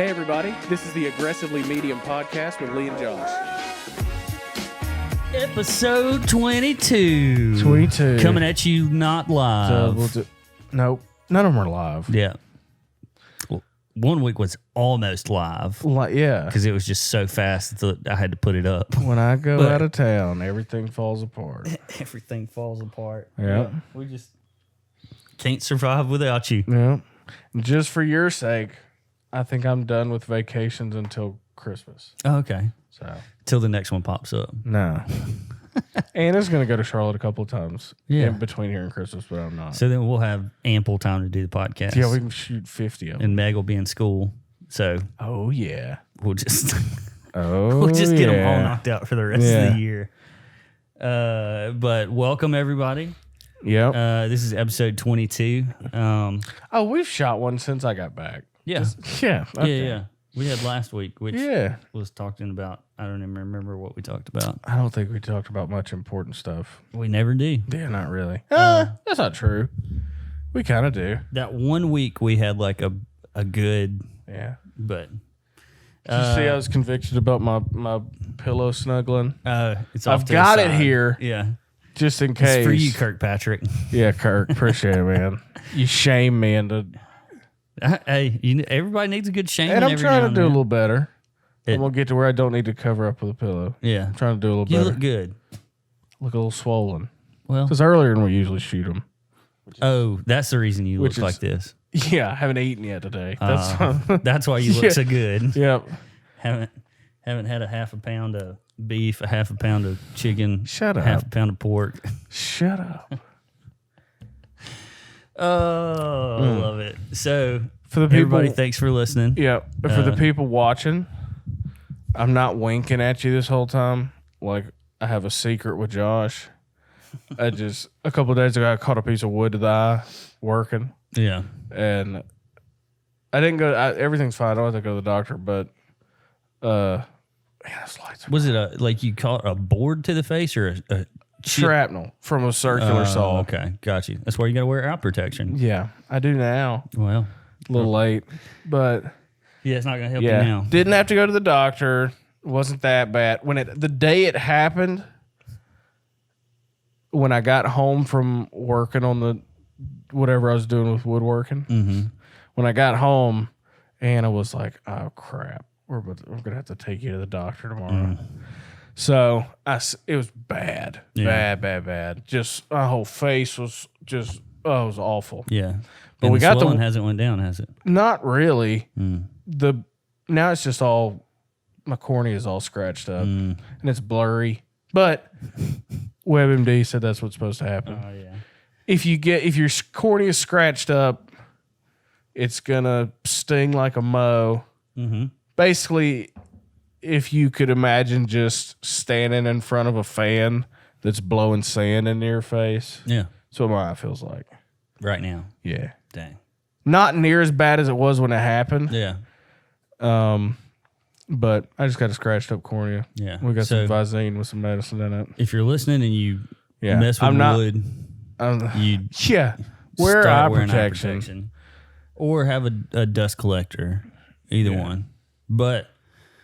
Hey everybody, this is the Aggressively Medium podcast with Lee and Josh. Episode 22. 22. Coming at you not live. Nope. None of them are live. Yeah. Well, 1 week was almost live Yeah. because it was just so fast that I had to put it up. When I go out of town, everything falls apart. Everything falls apart. Yeah. We just can't survive without you. Yeah. Just for your sake, I think I'm done with vacations until Christmas. Oh, okay. So Till the next one pops up. no. Anna's gonna go to Charlotte a couple of times in between here and Christmas, but I'm not. So then we'll have ample time to do the podcast. Yeah, we can shoot 50 of them. And Meg will be in school. So Oh yeah. we'll just Oh get them all yeah. knocked out for the rest of the year. But welcome everybody. Yep. This is episode 22. Oh, we've shot one since I got back. Yeah. Yeah. Okay. Yeah. We had last week, which Yeah. was talking about. I don't even remember what we talked about. I don't think we talked about much important stuff. We never do. Yeah, not really. That's not true. We kind of do. That 1 week we had like a good, Yeah. but Did you see I was convicted about my pillow snuggling? it's off I've to the got it side. here. Yeah. Just in case. It's for you, Kirkpatrick. Yeah, Kirk. Appreciate it, man. You shame me into... Hey, everybody needs a good shaming. And I'm every trying now to and do a then. little better. It- I'm going to get to where I don't need to cover up with a pillow. Yeah. I'm trying to do a little You better. look good. Look a little swollen. Well, Because earlier than we usually shoot them. that's the reason you Which look is- like this. Yeah, I haven't eaten yet today. That's That's why you look Yeah. so good. Yep. Haven't had a half a pound of beef, a half a pound of chicken, Shut up. half a pound of pork. Shut up. Oh, I love it. So, For the people... everybody, thanks for listening. Yeah, but for the people watching, I'm not winking at you this whole time. Like, I have a secret with Josh. A couple of days ago, I caught a piece of wood to the eye working. Yeah. And I didn't go, everything's fine. I don't have to go to the doctor, but, man, those lights are Was it like you caught a board to the face or a chip? shrapnel from a circular saw. Okay, got you. That's why you got to wear eye protection. Yeah, I do now. Well, A little late, but yeah, it's not going to help yeah. you now. Didn't have to go to the doctor. Wasn't that bad. The day it happened, when I got home from working on the whatever I was doing with woodworking, when I got home, Anna was like, "Oh crap, we're gonna have to take you to the doctor tomorrow." So it was bad, bad. Just my whole face was just it was awful. Yeah. But And we the got swelling hasn't went down, has it? Not really. Now it's just all my cornea is all scratched up and it's blurry. But WebMD said that's what's supposed to happen. Oh, yeah. If your cornea is scratched up, it's gonna sting like a moe. Basically, if you could imagine just standing in front of a fan that's blowing sand into your face, Yeah. that's what my eye feels like. Right now. Yeah, Dang. not near as bad as it was when it happened. Yeah. But I just got a scratched up cornea. Yeah. We got So- some Visine with some medicine in it. If you're listening and you Yeah, mess with I'm not- wood, you Yeah, wear eye start wearing protection. or have a dust collector. Either one. But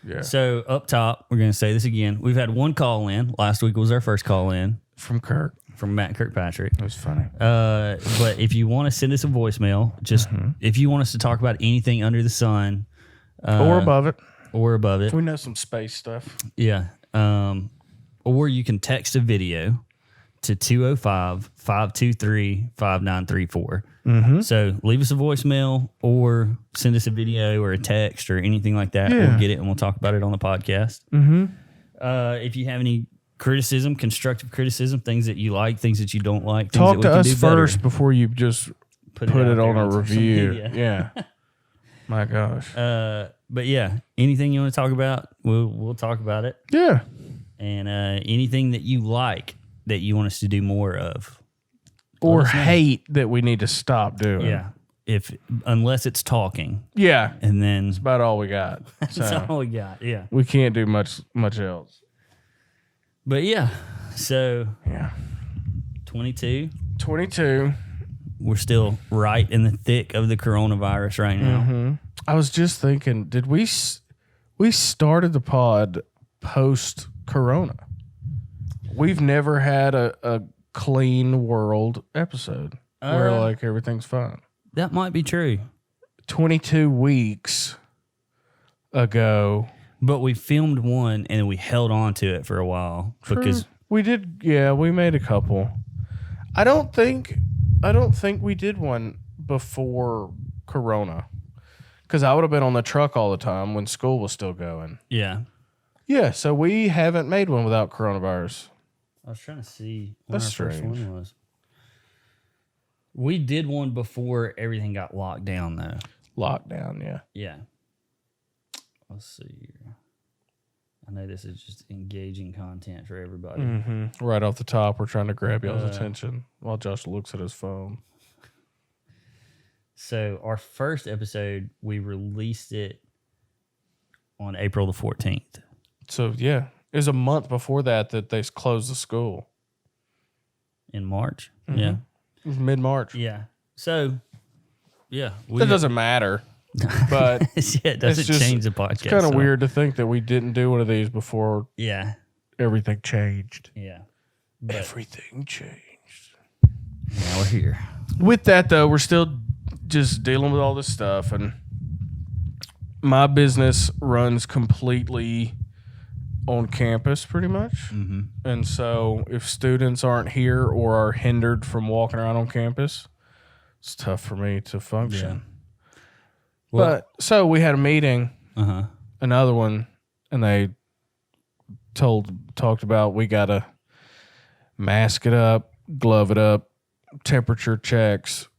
Yeah, so up top, we're going to say this again. We've had one call in. Last week was our first call in from Kirk. from Matt Kirkpatrick. It was funny. But if you want to send us a voicemail, just if you want us to talk about anything under the sun Or above it. or above it, We know some space stuff. yeah. Or you can text a video to 205-523-5934. So leave us a voicemail or send us a video or a text or anything like that. Yeah. We'll get it and we'll talk about it on the podcast. If you have any criticism, constructive criticism, things that you like, things that you don't like, things Talk that to we us can do better, first before you just put out it there on a social review. media. Yeah. My gosh. But yeah, anything you want to talk about, we'll talk about it. Yeah. And anything that you like that you want us to do more of. Or us know. hate that we need to stop doing. Yeah. Unless it's talking. Yeah. And then That's about all we got. that's So all we got. Yeah. we can't do much else. But yeah. So Yeah. 22. 22. we're still right in the thick of the coronavirus right now. I was just thinking, did we started the pod post Corona? We've never had a clean world episode where like everything's fine. That might be true. 22 weeks ago. But we filmed one and then we held on to it for a while because we did. Yeah, we made a couple. I don't think we did one before Corona because I would have been on the truck all the time when school was still going. Yeah. Yeah, so we haven't made one without coronavirus. I was trying to see when That's our first strange. one was. We did one before everything got locked down, though. Lockdown, yeah. Yeah. Let's see here. I know this is just engaging content for everybody. Right off the top, we're trying to grab y'all's attention while Josh looks at his phone. So our first episode, we released it on April the 14th. So, yeah, it was a month before that they closed the school. In March? Yeah. It was mid-March. Yeah. So, yeah. That doesn't matter. But yeah, it doesn't change the podcast. It's kind of weird to think that we didn't do one of these before everything changed. Yeah. Everything changed. Now we're here. With that, though, we're still just dealing with all this stuff. And my business runs completely on campus, pretty much. And so if students aren't here or are hindered from walking around on campus, it's tough for me to function. Yeah. Well, But so we had a meeting, another one, and they talked about we gotta mask it up, glove it up, temperature checks,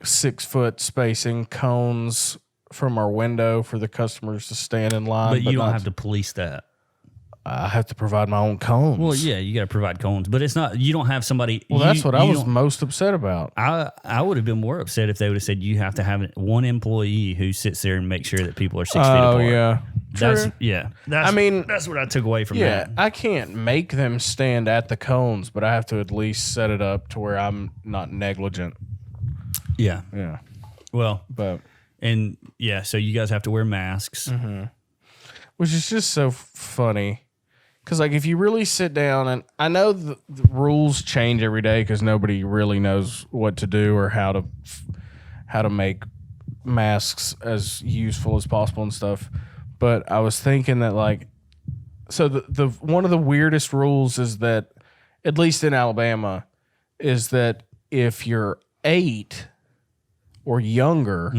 6 foot spacing, cones from our window for the customers to stand in line. but you don't have to police that. I have to provide my own cones. Well, yeah, you got to provide cones, but it's not. You don't have somebody. Well, that's what I was most upset about. I would have been more upset if they would have said you have to have one employee who sits there and makes sure that people are 6 feet apart. Oh yeah, That's what I took away from that. I can't make them stand at the cones, but I have to at least set it up to where I'm not negligent. Yeah. Yeah. Well, But so you guys have to wear masks. which is just so funny. Because, like, if you really sit down, and I know the rules change every day because nobody really knows what to do or how to make masks as useful as possible and stuff. But I was thinking that, like, so the one of the weirdest rules is that, at least in Alabama, is that if you're 8 or younger,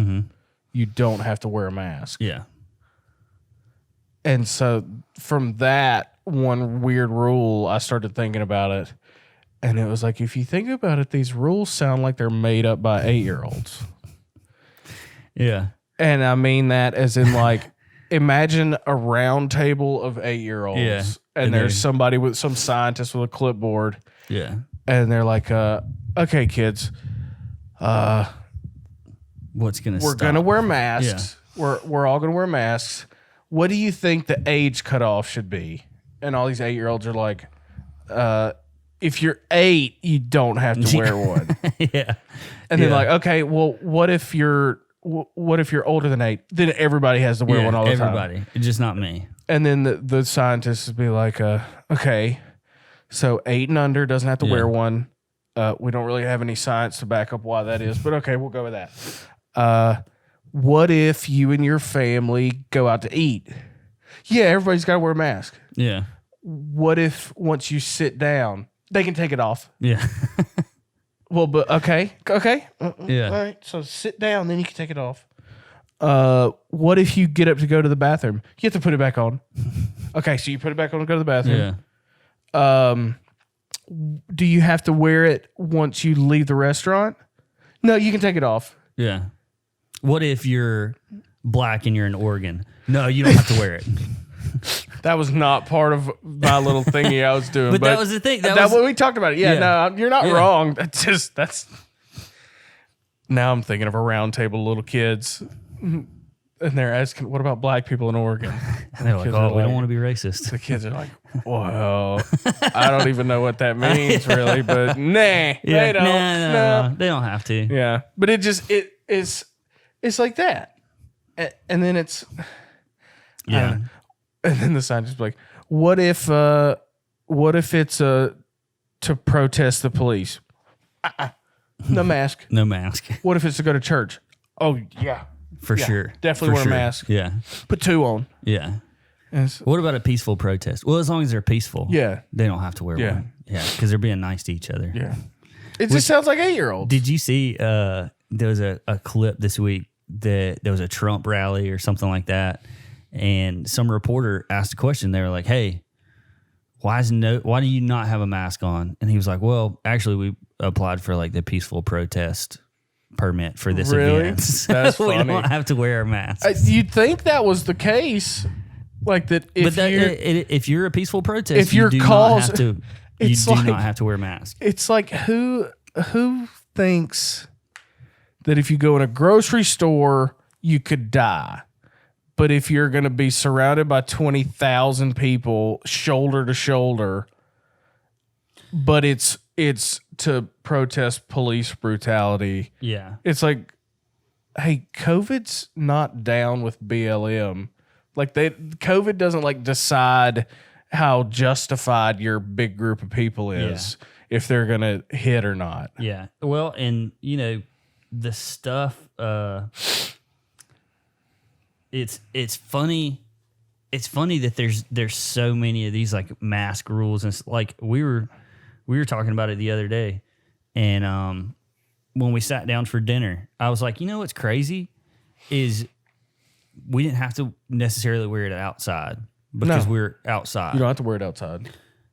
you don't have to wear a mask. Yeah. And so from that one weird rule, I started thinking about it. And it was like, if you think about it, these rules sound like they're made up by 8-year-olds. Yeah. And I mean that as in, like, imagine a round table of 8-year-olds. Yeah. And there's somebody with some scientist with a clipboard. Yeah. And they're like, okay, kids, What's going to we're going to wear masks. Yeah. We're all going to wear masks. What do you think the age cutoff should be? And all these 8-year-olds are like, if you're 8, you don't have to wear one. Yeah. And they're like, okay, well, what if you're older than 8? Then everybody has to wear one all the time. Everybody. It's just not me. And then the scientists would be like, okay, so 8 and under doesn't have to wear one. We don't really have any science to back up why that is, but okay, we'll go with that. What if you and your family go out to eat? Yeah, everybody's got to wear a mask. Yeah. What if once you sit down, they can take it off? Yeah. Well, but okay. Yeah. All right, so sit down, then you can take it off. What if you get up to go to the bathroom? You have to put it back on. Okay, so you put it back on to go to the bathroom. Yeah. Do you have to wear it once you leave the restaurant? No, you can take it off. Yeah. What if you're black and you're in Oregon? No, you don't have to wear it. That was not part of my little thingy I was doing. But that was the thing. That's what we talked about. Yeah, Yeah. no, you're not wrong. That's. Now I'm thinking of a round table of little kids and they're asking, what about black people in Oregon? And they're like, kids oh, are we like- don't want to be racist. The kids are like, well, I don't even know what that means really, but nah, they don't. No, they don't have to. Yeah. But it's like that. And then it's, Yeah. and then the sign just like, what if it's to protest the police? No mask. No mask. What if it's to go to church? Oh yeah. For sure. Definitely For wear a mask. Yeah. Put 2 on. Yeah. And it's- What about a peaceful protest? Well, as long as they're peaceful. Yeah. They don't have to wear Yeah. one. Yeah. Because they're being nice to each other. Yeah. It just sounds like 8-year-olds. Did you see there was a clip this week that there was a Trump rally or something like that, and some reporter asked a question. They were like, "Hey, why do you not have a mask on?" And he was like, "Well, actually, we applied for like the peaceful protest permit for this Really? event. So That's we funny. don't have to wear a mask." You'd think that was the case. Like that if if you're a peaceful protest, if your you do cause- not have to. You it's do like- not have to wear a mask. it's like who thinks that if you go in a grocery store you could die, but if you're going to be surrounded by 20,000 people shoulder to shoulder, but it's to protest police brutality, Yeah. it's like, hey, COVID's not down with BLM. Like COVID doesn't like decide how justified your big group of people is if they're going to hit or not. Yeah. Well, and the stuff it's funny. It's funny that there's so many of these like mask rules, and like we were talking about it the other day, and when we sat down for dinner, I was like, what's crazy is we didn't have to necessarily wear it outside because No. we're outside. You don't have to wear it outside.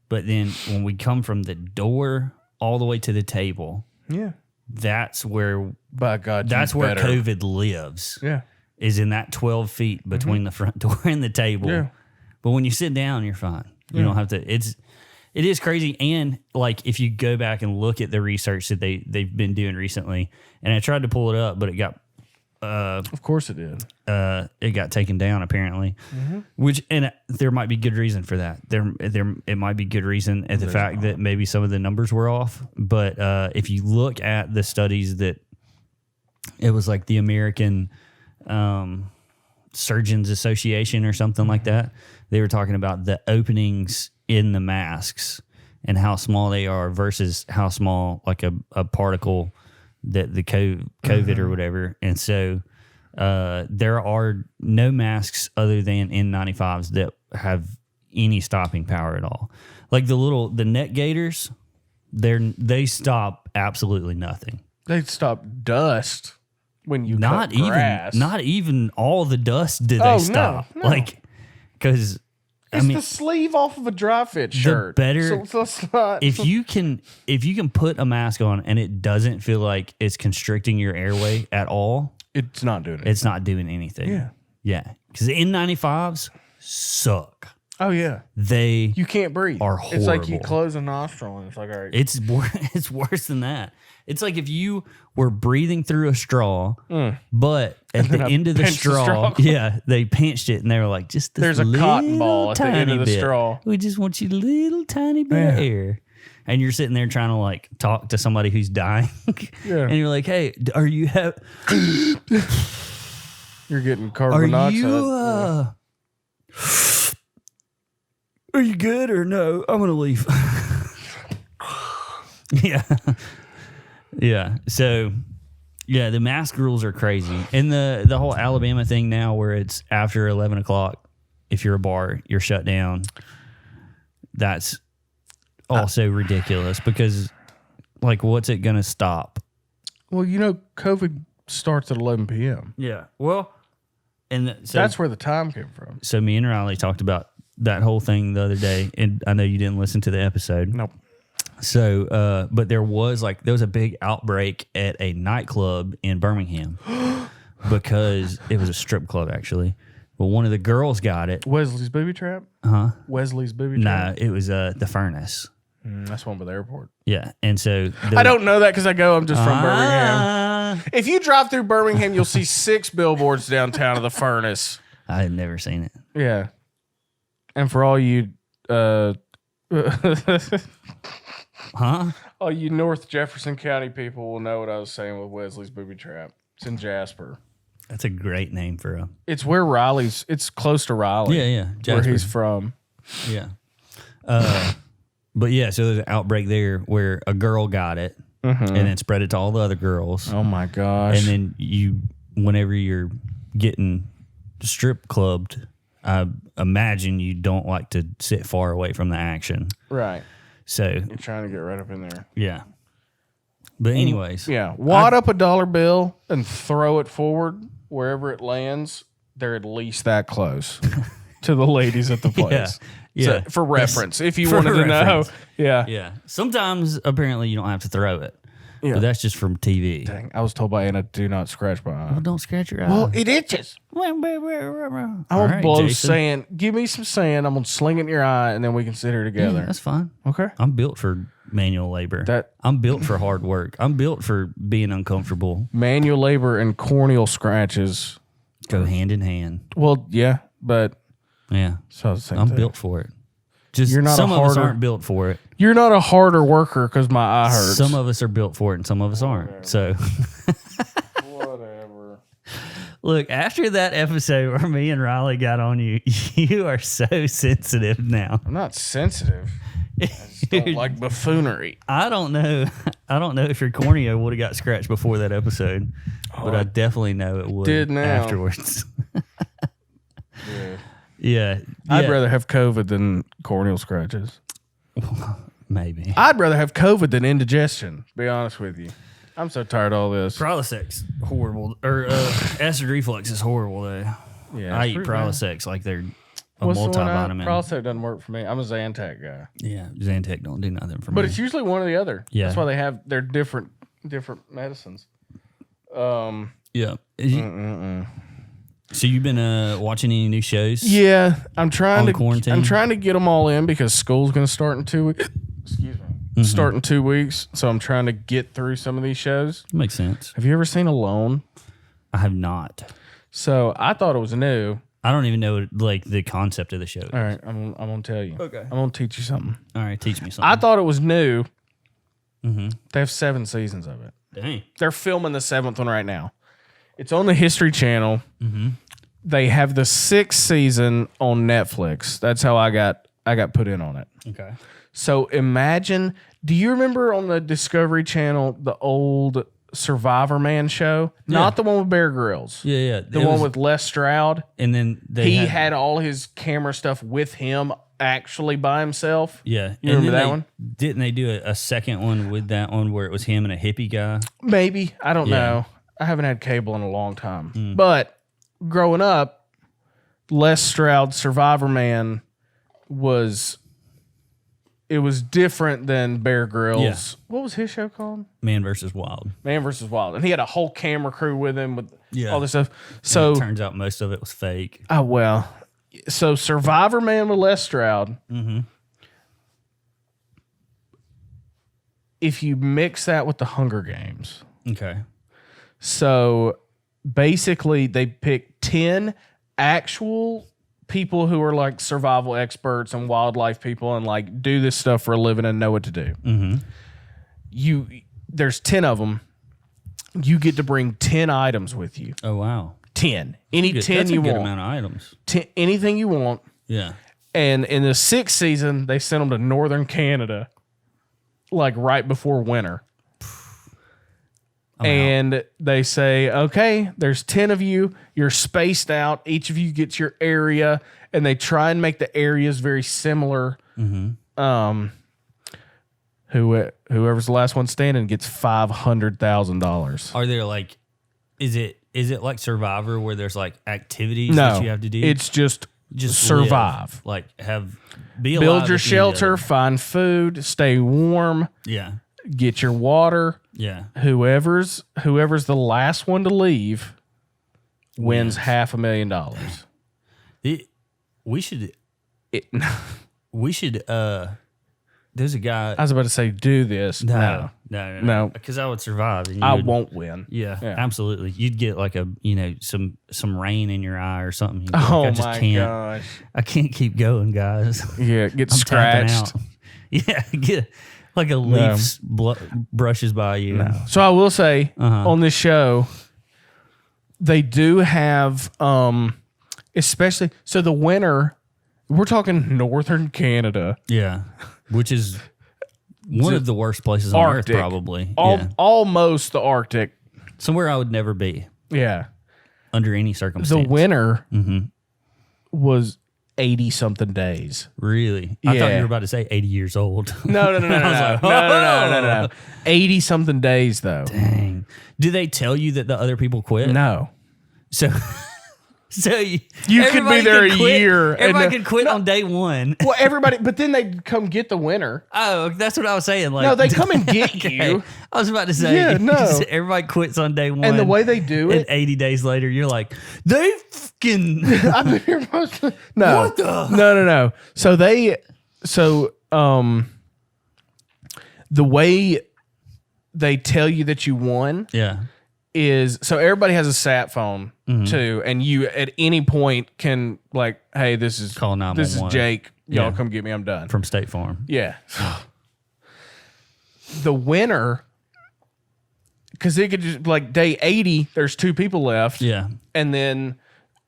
But then when we come from the door all the way to the table, Yeah. that's where By God, that's you where better. COVID lives. Yeah. Is in that 12 feet between the front door and the table. Yeah. But when you sit down, you're fine. You don't have to. It is crazy. And like if you go back and look at the research that they've been doing recently, and I tried to pull it up, but it got Of course it did. it got taken down apparently. Which and there might be good reason for that. There it might be good reason at the fact that maybe some of the numbers were off. But if you look at the studies that it was like the American Surgeons Association or something like that, they were talking about the openings in the masks and how small they are versus how small like a particle that the COVID or whatever. And so there are no masks other than N95s that have any stopping power at all. Like the net gaiters, they stop absolutely nothing. They stop dust when you Not cut grass. even all the dust do they Oh, no, stop. no. Like, because It's the sleeve off of a dry fit shirt. better- So it's not. if you can put a mask on and it doesn't feel like it's constricting your airway at all, It's not doing it. it's not doing anything. Yeah. Yeah. Because the N95s suck. Oh yeah. They You can't breathe. Are It's like you horrible. close a nostril and it's like, all right. it's worse than that. It's like if you were breathing through a straw, but at the then I end of the pinched the straw, straw. yeah, they pinched it and they were like, just this There's a cotton ball little at the end tiny of the bit. straw. We just want you a little tiny bit of Yeah. air. And you're sitting there trying to like talk to somebody who's dying. Yeah. And you're like, hey, are you You're getting carbon are monoxide. you are you good or no? I'm gonna leave. Yeah. Yeah. So yeah, the mask rules are crazy. And the whole Alabama thing now where it's after 11 o'clock, if you're a bar, you're shut down. That's also ridiculous because like what's it gonna stop? Well, COVID starts at 11 p.m. Yeah. Well, and so That's where the time came from. so me and Riley talked about that whole thing the other day, and I know you didn't listen to the episode. Nope. So, but there was a big outbreak at a nightclub in Birmingham because it was a strip club actually. But one of the girls got it. Wesley's Booby Trap? Huh? Wesley's Booby No, Trap? it was the Furnace. That's one by the airport. Yeah, and so I don't know that because I'm just from Birmingham. If you drive through Birmingham, you'll see 6 billboards downtown of the furnace. I had never seen it. Yeah. And for all you Huh? all you North Jefferson County people will know what I was saying with Wesley's Booby Trap. It's in Jasper. That's a great name for a. It's where it's close to Raleigh. Yeah. Where Jasper. he's from. Yeah. But yeah, so there's an outbreak there where a girl got it and then spread it to all the other girls. Oh my gosh. And then whenever you're getting strip clubbed, I imagine you don't like to sit far away from the action. Right. So You're trying to get right up in there. yeah. But anyways. Yeah. Wad up a dollar bill and throw it forward wherever it lands. They're at least that close to the ladies at the place. Yeah. So, for reference, if you for wanted to know. reference. Yeah. Yeah. Sometimes apparently you don't have to throw it. Yeah. But that's just from TV. Dang, I was told by Anna, do not scratch my eye. Well, don't scratch your eye. Well, it itches. I'm All going to blow Jason. sand. Give me some sand. I'm going to sling it in your eye, and then we can sit here Yeah, together. that's fine. Okay. I'm built for manual labor. I'm built for hard work. I'm built for being uncomfortable. Manual labor and corneal scratches Go hand in hand. Well, yeah, but Yeah. so the same I'm thing. built for it. Just You're not some a of us harder- aren't built for it. You're not a harder worker because my eye hurts. Some of us are built for it and some of us aren't. So Whatever. look, after that episode where me and Riley got on you, you are so sensitive now. I'm not sensitive. I just don't like buffoonery. I don't know. I don't know if your cornea would have got scratched before that episode, but I definitely know it would did now. afterwards. Yeah. Yeah. I'd rather have COVID than corneal scratches. Maybe. I'd rather have COVID than indigestion, to be honest with you. I'm so tired of all this. Prilosec's horrible. Or acid reflux is horrible, though. Yeah, I it's eat pretty bad. Prilosec like they're a What's the one multivitamin. Prilosec doesn't work for me. I'm a Zantac guy. Yeah, Zantac don't do nothing for me. But it's usually one or the other. Yeah. That's why they're different medicines. Yeah. So you've been watching any new shows? Yeah, I'm trying On to quarantine? I'm trying to get them all in because school's going to start in 2 weeks. Excuse me. Start in 2 weeks, so I'm trying to get through some of these shows. Makes sense. Have you ever seen Alone? I have not. So I thought it was new. I don't even know like the concept of the show. All right, I'm gonna tell you. Okay. I'm gonna teach you something. All right, teach me something. I thought it was new. Mm-hmm. They have 7 seasons of it. Dang. They're filming the 7th one right now. It's on the History Channel. Mm-hmm. They have the 6th season on Netflix. That's how I got put in on it. Okay. So imagine, do you remember on the Discovery Channel the old Survivor Man show? Yeah. Not the one with Bear Grylls. Yeah. The one with Les Stroud. and then He had all his camera stuff with him actually by himself. Yeah. You And remember then that they- one? Didn't they do a second one with that one where it was him and a hippie guy? Maybe. I don't Yeah. know. I haven't had cable in a long time. But growing up, Les Stroud Survivor Man was different than Bear Grylls. Yeah. What was his show called? Man versus Wild. Man versus Wild. And he had a whole camera crew with him with Yeah. all this stuff. So Turns out most of it was fake. so Survivor Man with Les Stroud. Mm-hmm. If you mix that with the Hunger Games. Okay. So basically, they pick 10 actual people who are like survival experts and wildlife people and like do this stuff for a living and know what to do. Mm-hmm. There's 10 of them. You get to bring 10 items with you. Oh, wow. 10. Any Good. 10 That's you a good want. amount of items. 10, anything you want. Yeah. And in the 6th season, they sent them to northern Canada, like right before winter. And they say, okay, there's 10 of you. You're spaced out. Each of you gets your area. And they try and make the areas very similar. Mm-hmm. Whoever's the last one standing gets $500,000. Are there like, is it like Survivor where there's like activities No, that you have to do? it's just survive. live. Like be alive Build your at the end of shelter, it. find food, stay warm, Yeah. get your water. Yeah. Whoever's the last one to leave wins $500,000. We should there's a guy. I was about to say, do this. No. Because I would survive. And I won't win. Yeah, absolutely. You'd get like some rain in your eye or something. You'd be Oh like, my gosh. I can't keep going, guys. Yeah, get I'm tapping scratched. out. Yeah, get like a leaf brushes by you. No. So I will say on this show, they do have, especially so the winter. We're talking northern Canada. Yeah, which is one of the worst places on Arctic. Earth, probably. Almost the Arctic. Somewhere I would never be. Yeah. Under any circumstance. The winter was 80-something days. Really? I thought you were about to say 80 years old. No. No. 80-something days, though. Dang. Do they tell you that the other people quit? No. So you could be there a year. Everybody could quit on day one. Well, everybody, but then they come get the winner. Oh, that's what I was saying. Like, no, they come and get you. I was about to say, everybody quits on day one. And the way they do it. And 80 days later, you're like, they fucking. I've been here most of No. What the? No. The way they tell you that you won. Yeah. Is so everybody has a sat phone too, and you at any point can like, hey, this is call 911. This is Jake. Y'all come get me. I'm done. From State Farm. Yeah. The winner, because it could just like day 80, there's 2 people left. Yeah. And then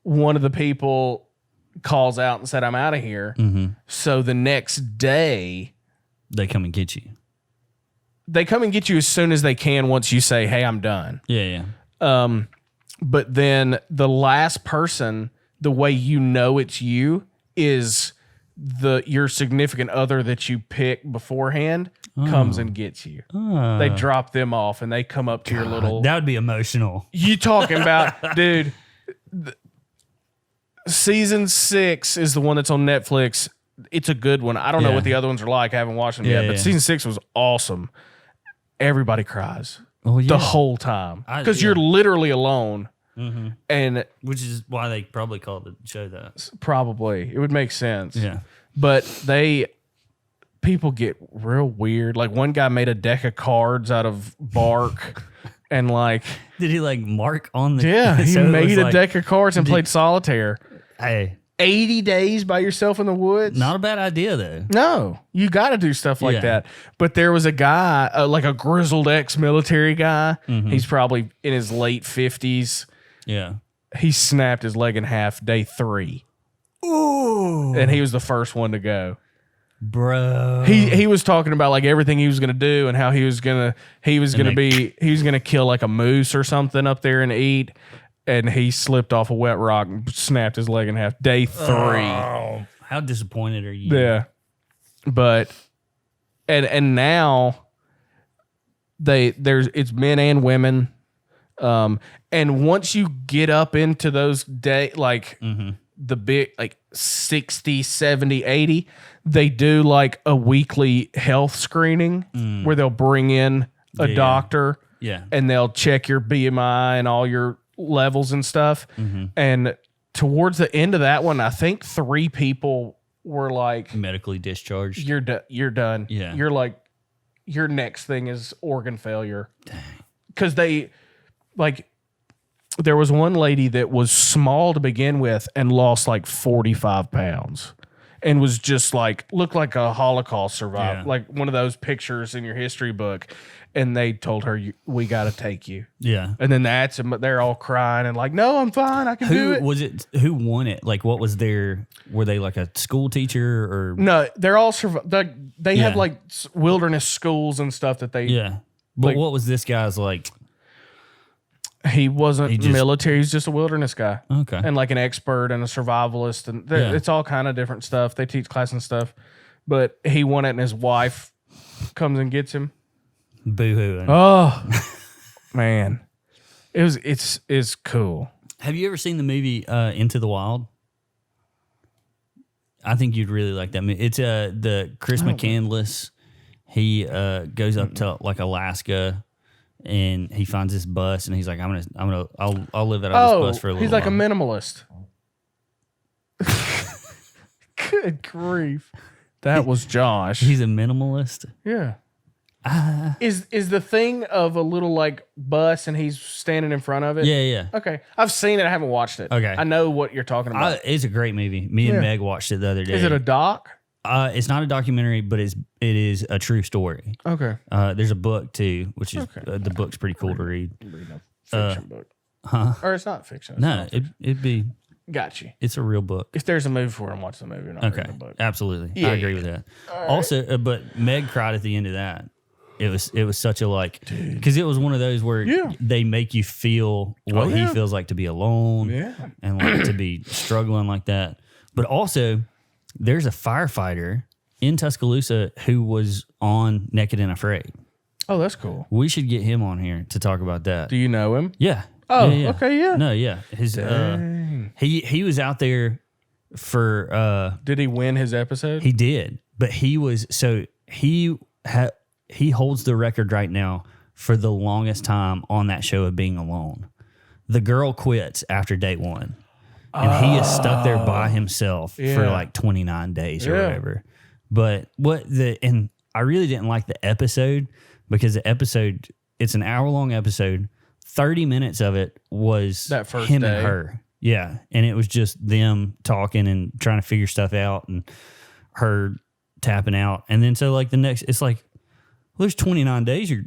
one of the people calls out and said, I'm out of here. So the next day, they come and get you. They come and get you as soon as they can once you say, hey, I'm done. Yeah. But then the last person, the way you know it's you is your significant other that you pick beforehand comes and gets you. They drop them off and they come up to your little... That would be emotional. You talking about, dude, season 6 is the one that's on Netflix. It's a good one. I don't know what the other ones are like. I haven't watched them yet, but season 6 was awesome. Everybody cries the whole time because you're literally alone. And which is why they probably called the show that. Probably. It would make sense. Yeah. But people get real weird. Like one guy made a deck of cards out of bark and like. Did he like mark on the. Yeah. He made a deck of cards and played solitaire. Hey. 80 days by yourself in the woods. Not a bad idea, though. No, you got to do stuff like that. But there was a guy, like a grizzled ex-military guy. He's probably in his late 50s. Yeah. He snapped his leg in half day 3. Ooh. And he was the first one to go. Bro. He was talking about like everything he was going to do and how he was going to kill like a moose or something up there and eat. And he slipped off a wet rock and snapped his leg in half. Day 3. Oh, how disappointed are you? Yeah. But and now it's men and women. And once you get up into those the big like 60, 70, 80, they do like a weekly health screening where they'll bring in a doctor. Yeah. And they'll check your BMI and all your levels and stuff. And towards the end of that one, I think 3 people were like medically discharged. You're done. Yeah. You're like, your next thing is organ failure. Because they like, there was one lady that was small to begin with and lost like 45 pounds and was just like, looked like a Holocaust survivor, like one of those pictures in your history book. And they told her, we got to take you. Yeah. And then they're all crying and like, no, I'm fine. I can do it. Who won it? Like, what was were they like a school teacher or? No, they're all, they have like wilderness schools and stuff that they. Yeah. But what was this guy's like? He wasn't military. He's just a wilderness guy. Okay. And like an expert and a survivalist. And it's all kind of different stuff. They teach class and stuff. But he won it and his wife comes and gets him. Boo-hooing. Oh, man. It's cool. Have you ever seen the movie Into the Wild? I think you'd really like that movie. It's the Chris McCandless. He goes up to like Alaska and he finds this bus and he's like, I'll live out of this bus for a little while. He's like a minimalist. Good grief. That was Josh. He's a minimalist. Yeah. Is the thing of a little like bus and he's standing in front of it? Yeah. Okay. I've seen it. I haven't watched it. Okay. I know what you're talking about. It's a great movie. Me and Meg watched it the other day. Is it a doc? It's not a documentary, but it is a true story. Okay. There's a book too, which is the book's pretty cool to read. Fiction book. Huh? Or it's not fiction. It's No, not fiction. it'd be. Got you. It's a real book. If there's a movie for him, watch the movie. Not Okay, read the book. absolutely. Yeah, I agree with that. Also, but Meg cried at the end of that. It was such a like, because it was one of those where they make you feel what he feels like to be alone and like to be struggling like that. But also, there's a firefighter in Tuscaloosa who was on Naked and Afraid. Oh, that's cool. We should get him on here to talk about that. Do you know him? Yeah. Oh, yeah. okay, yeah. No, yeah. His he was out there for Did he win his episode? he did, but he holds the record right now for the longest time on that show of being alone. The girl quits after day 1. And he is stuck there by himself for like 29 days or whatever. But and I really didn't like the episode because the episode, it's an hour-long episode. 30 minutes of it was That first him day. and her. Yeah. And it was just them talking and trying to figure stuff out and her tapping out. And then so like the next, it's like, well, there's 29 days you're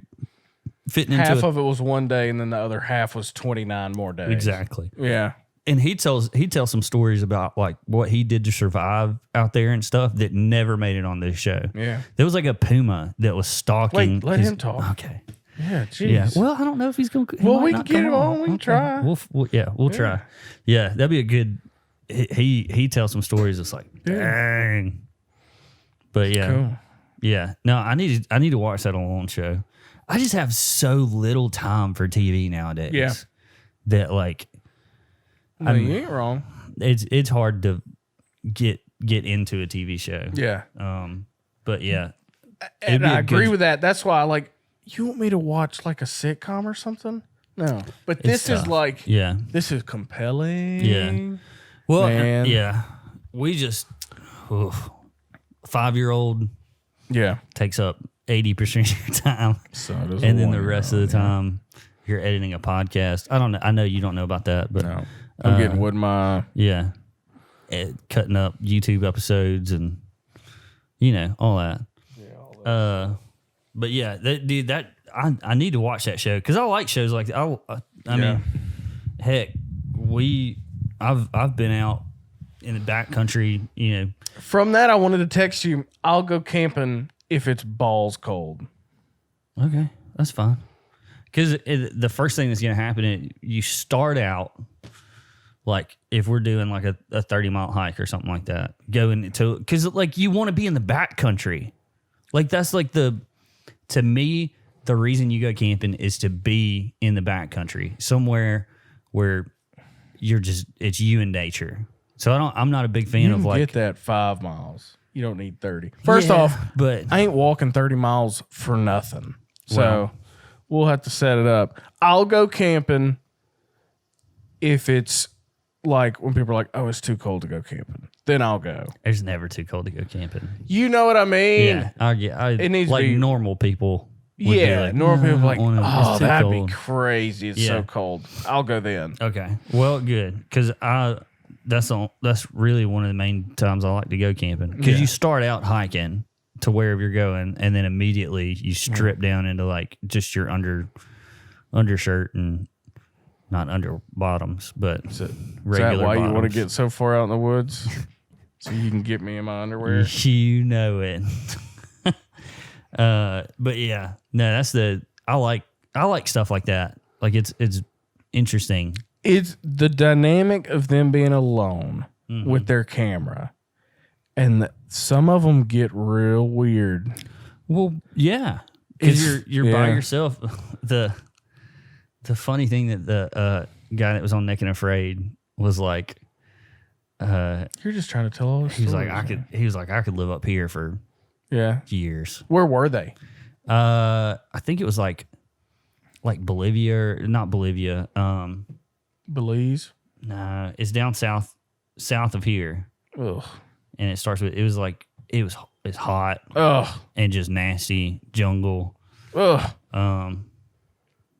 fitting into. Half of it was one day, and then the other half was 29 more days. Exactly. Yeah. And he tells some stories about like what he did to survive out there and stuff that never made it on this show. Yeah. There was like a puma that was stalking. Wait, let him talk. Okay. Yeah, jeez. Yeah. Well, I don't know if he's going to. Well, we can get him on. We can try. We'll try. Yeah, that'd be a good. He tells some stories. It's like, dang. But yeah, Cool. yeah. No, I need to watch that Alone show. I just have so little time for TV nowadays. Yeah. That like, No, you ain't wrong. it's hard to get into a TV show. Yeah. But yeah, And I agree with that. That's why, like, you want me to watch like a sitcom or something? No. But this is tough. like, Yeah. this is compelling. Yeah. Well, Man. yeah. We just 5-year-old Yeah. takes up 80% of your time, So does and a then the rest of the 1-year-old, yeah. time you're editing a podcast. I don't know. I know you don't know about that, but No. I'm getting with my. yeah, cutting up YouTube episodes and all that. But yeah, I need to watch that show because I like shows like that. I mean, heck, I've been out in the backcountry, From that, I wanted to text you. I'll go camping if it's balls cold. Okay, that's fine. Because the first thing that's going to happen is you start out, like if we're doing like a 30-mile hike or something like that, going to, because like you want to be in the backcountry. Like that's like to me, the reason you go camping is to be in the backcountry, somewhere where it's you and nature. So I'm not a big fan You of can like. get that 5 miles. You don't need 30. First off, but I ain't walking 30 miles for nothing. So Well. we'll have to set it up. I'll go camping if it's like when people are like, oh, it's too cold to go camping. Then I'll go. It's never too cold to go camping. You know what I mean? Yeah, It needs to like be- normal people. Would be Yeah. like, Normal "No, people are I like, don't wanna- oh, it's too that'd cold." be crazy. It's Yeah. so cold. I'll go then. Okay, well, good because that's really one of the main times I like to go camping because you start out hiking to wherever you're going, and then immediately you strip down into like just your undershirt and not under bottoms, but Is that regular why you want to bottoms. get so far out in the woods? So you can get me in my underwear? You know it. But yeah, no, I like stuff like that. Like it's interesting. It's the dynamic of them being alone Mm-hmm. with their camera. And some of them get real weird. Well, yeah, because It's- you're by yeah. yourself. The funny thing that the guy that was on Naked and Afraid was like, You're just trying to tell all this. he was like I could live up here for Yeah. years. Where were they? I think it was like Bolivia, or not Bolivia. Belize. Nah, it's down south of here, Ugh. and it starts with it was is hot Ugh. and just nasty jungle. Ugh.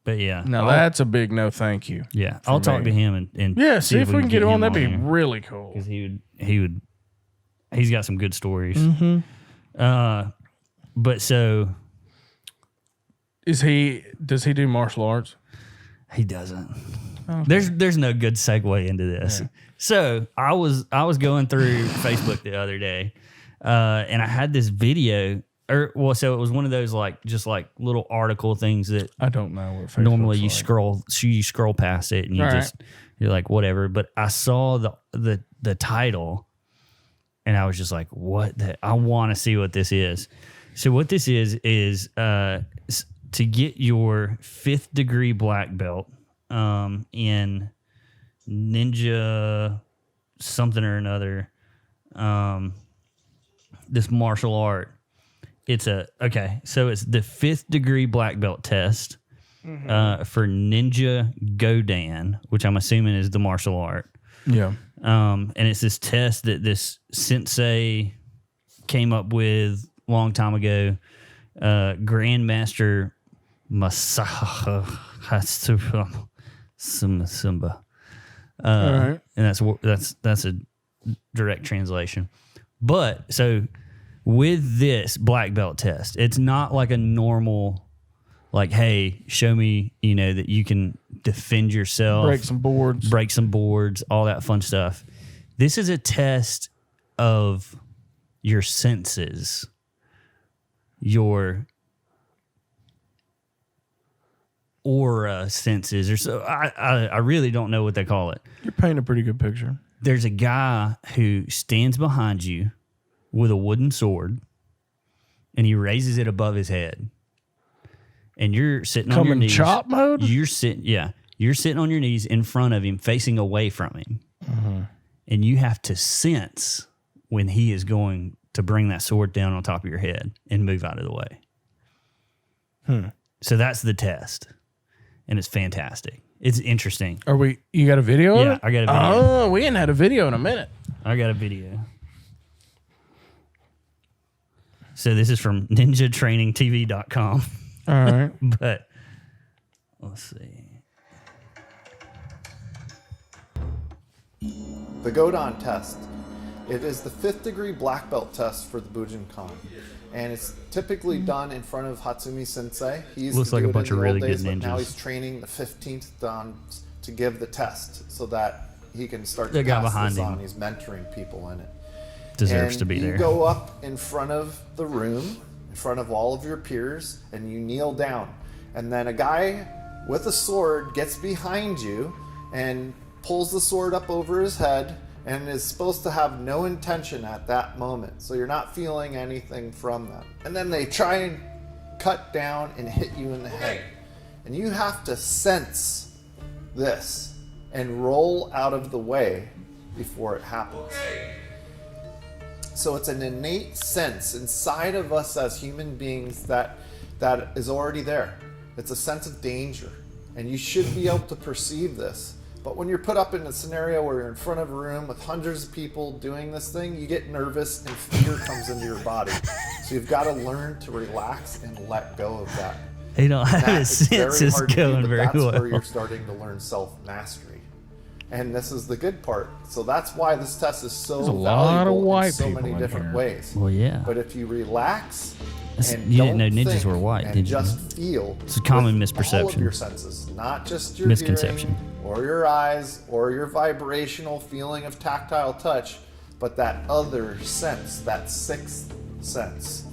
But yeah, Now that's a big no, thank you. yeah. I'll talk to him and Yeah, see if we can get him on. That'd be here, really cool. because he's got some good stories. But so Does he do martial arts? he doesn't. Okay. There's no good segue into this. Yeah. So I was going through Facebook the other day, and I had this video. So it was one of those just little article things that I don't know what Facebook normally you like. scroll past it and you're like whatever. But I saw the title, and I was just like, what? I want to see what this is. So what this is to get your 5th degree black belt in ninja something or another, this martial art. So it's the 5th degree black belt test for Ninja Godan, which I'm assuming is the martial art. Yeah. And it's this test that this sensei came up with a long time ago. Grandmaster Masaha Simba. All right. And that's a direct translation. But so with this black belt test, it's not like a normal, hey, show me, that you can defend yourself, break some boards, all that fun stuff. This is a test of your senses, your aura senses, or so. I really don't know what they call it. You're painting a pretty good picture. There's a guy who stands behind you with a wooden sword, and he raises it above his head. And you're sitting on your knees. Chop mode? You're sitting on your knees in front of him, facing away from him. And you have to sense when he is going to bring that sword down on top of your head and move out of the way. So that's the test. And it's fantastic. It's interesting. You got a video of it? Yeah, I got a video. Oh, we ain't had a video in a minute. I got a video. So this is from ninjatrainingtv.com. All right. But let's see. The Godan test. It is the 5th degree black belt test for the Bujinkan. And it's typically done in front of Hatsumi Sensei. He used Looks to like do a it bunch in of the really old days, good but now ninjas. he's training the 15th Dan to give the test so that he can start The to guy pass behind this him on. He's mentoring people in it. Deserves and to be there. You go up in front of the room, in front of all of your peers, and you kneel down. And then a guy with a sword gets behind you and pulls the sword up over his head and is supposed to have no intention at that moment. So you're not feeling anything from them. And then they try and cut down and hit you in the head. And you have to sense this and roll out of the way before it happens. So it's an innate sense inside of us as human beings that is already there. It's a sense of danger. And you should be able to perceive this. But when you're put up in a scenario where you're in front of a room with hundreds of people doing this thing, you get nervous and fear comes into your body. So you've got to learn to relax and let go of that. He don't have his senses going very well. That's where you're starting to learn self-mastery. And this is the good part. So that's why this test is so valuable in so many different ways. Well, yeah. But if you relax and you didn't know don't ninjas think were white, and did you? just feel. It's a common with all misperception. of your senses, not just your Misconception. hearing or your eyes or your vibrational feeling of tactile touch, but that other sense, that 6th sense.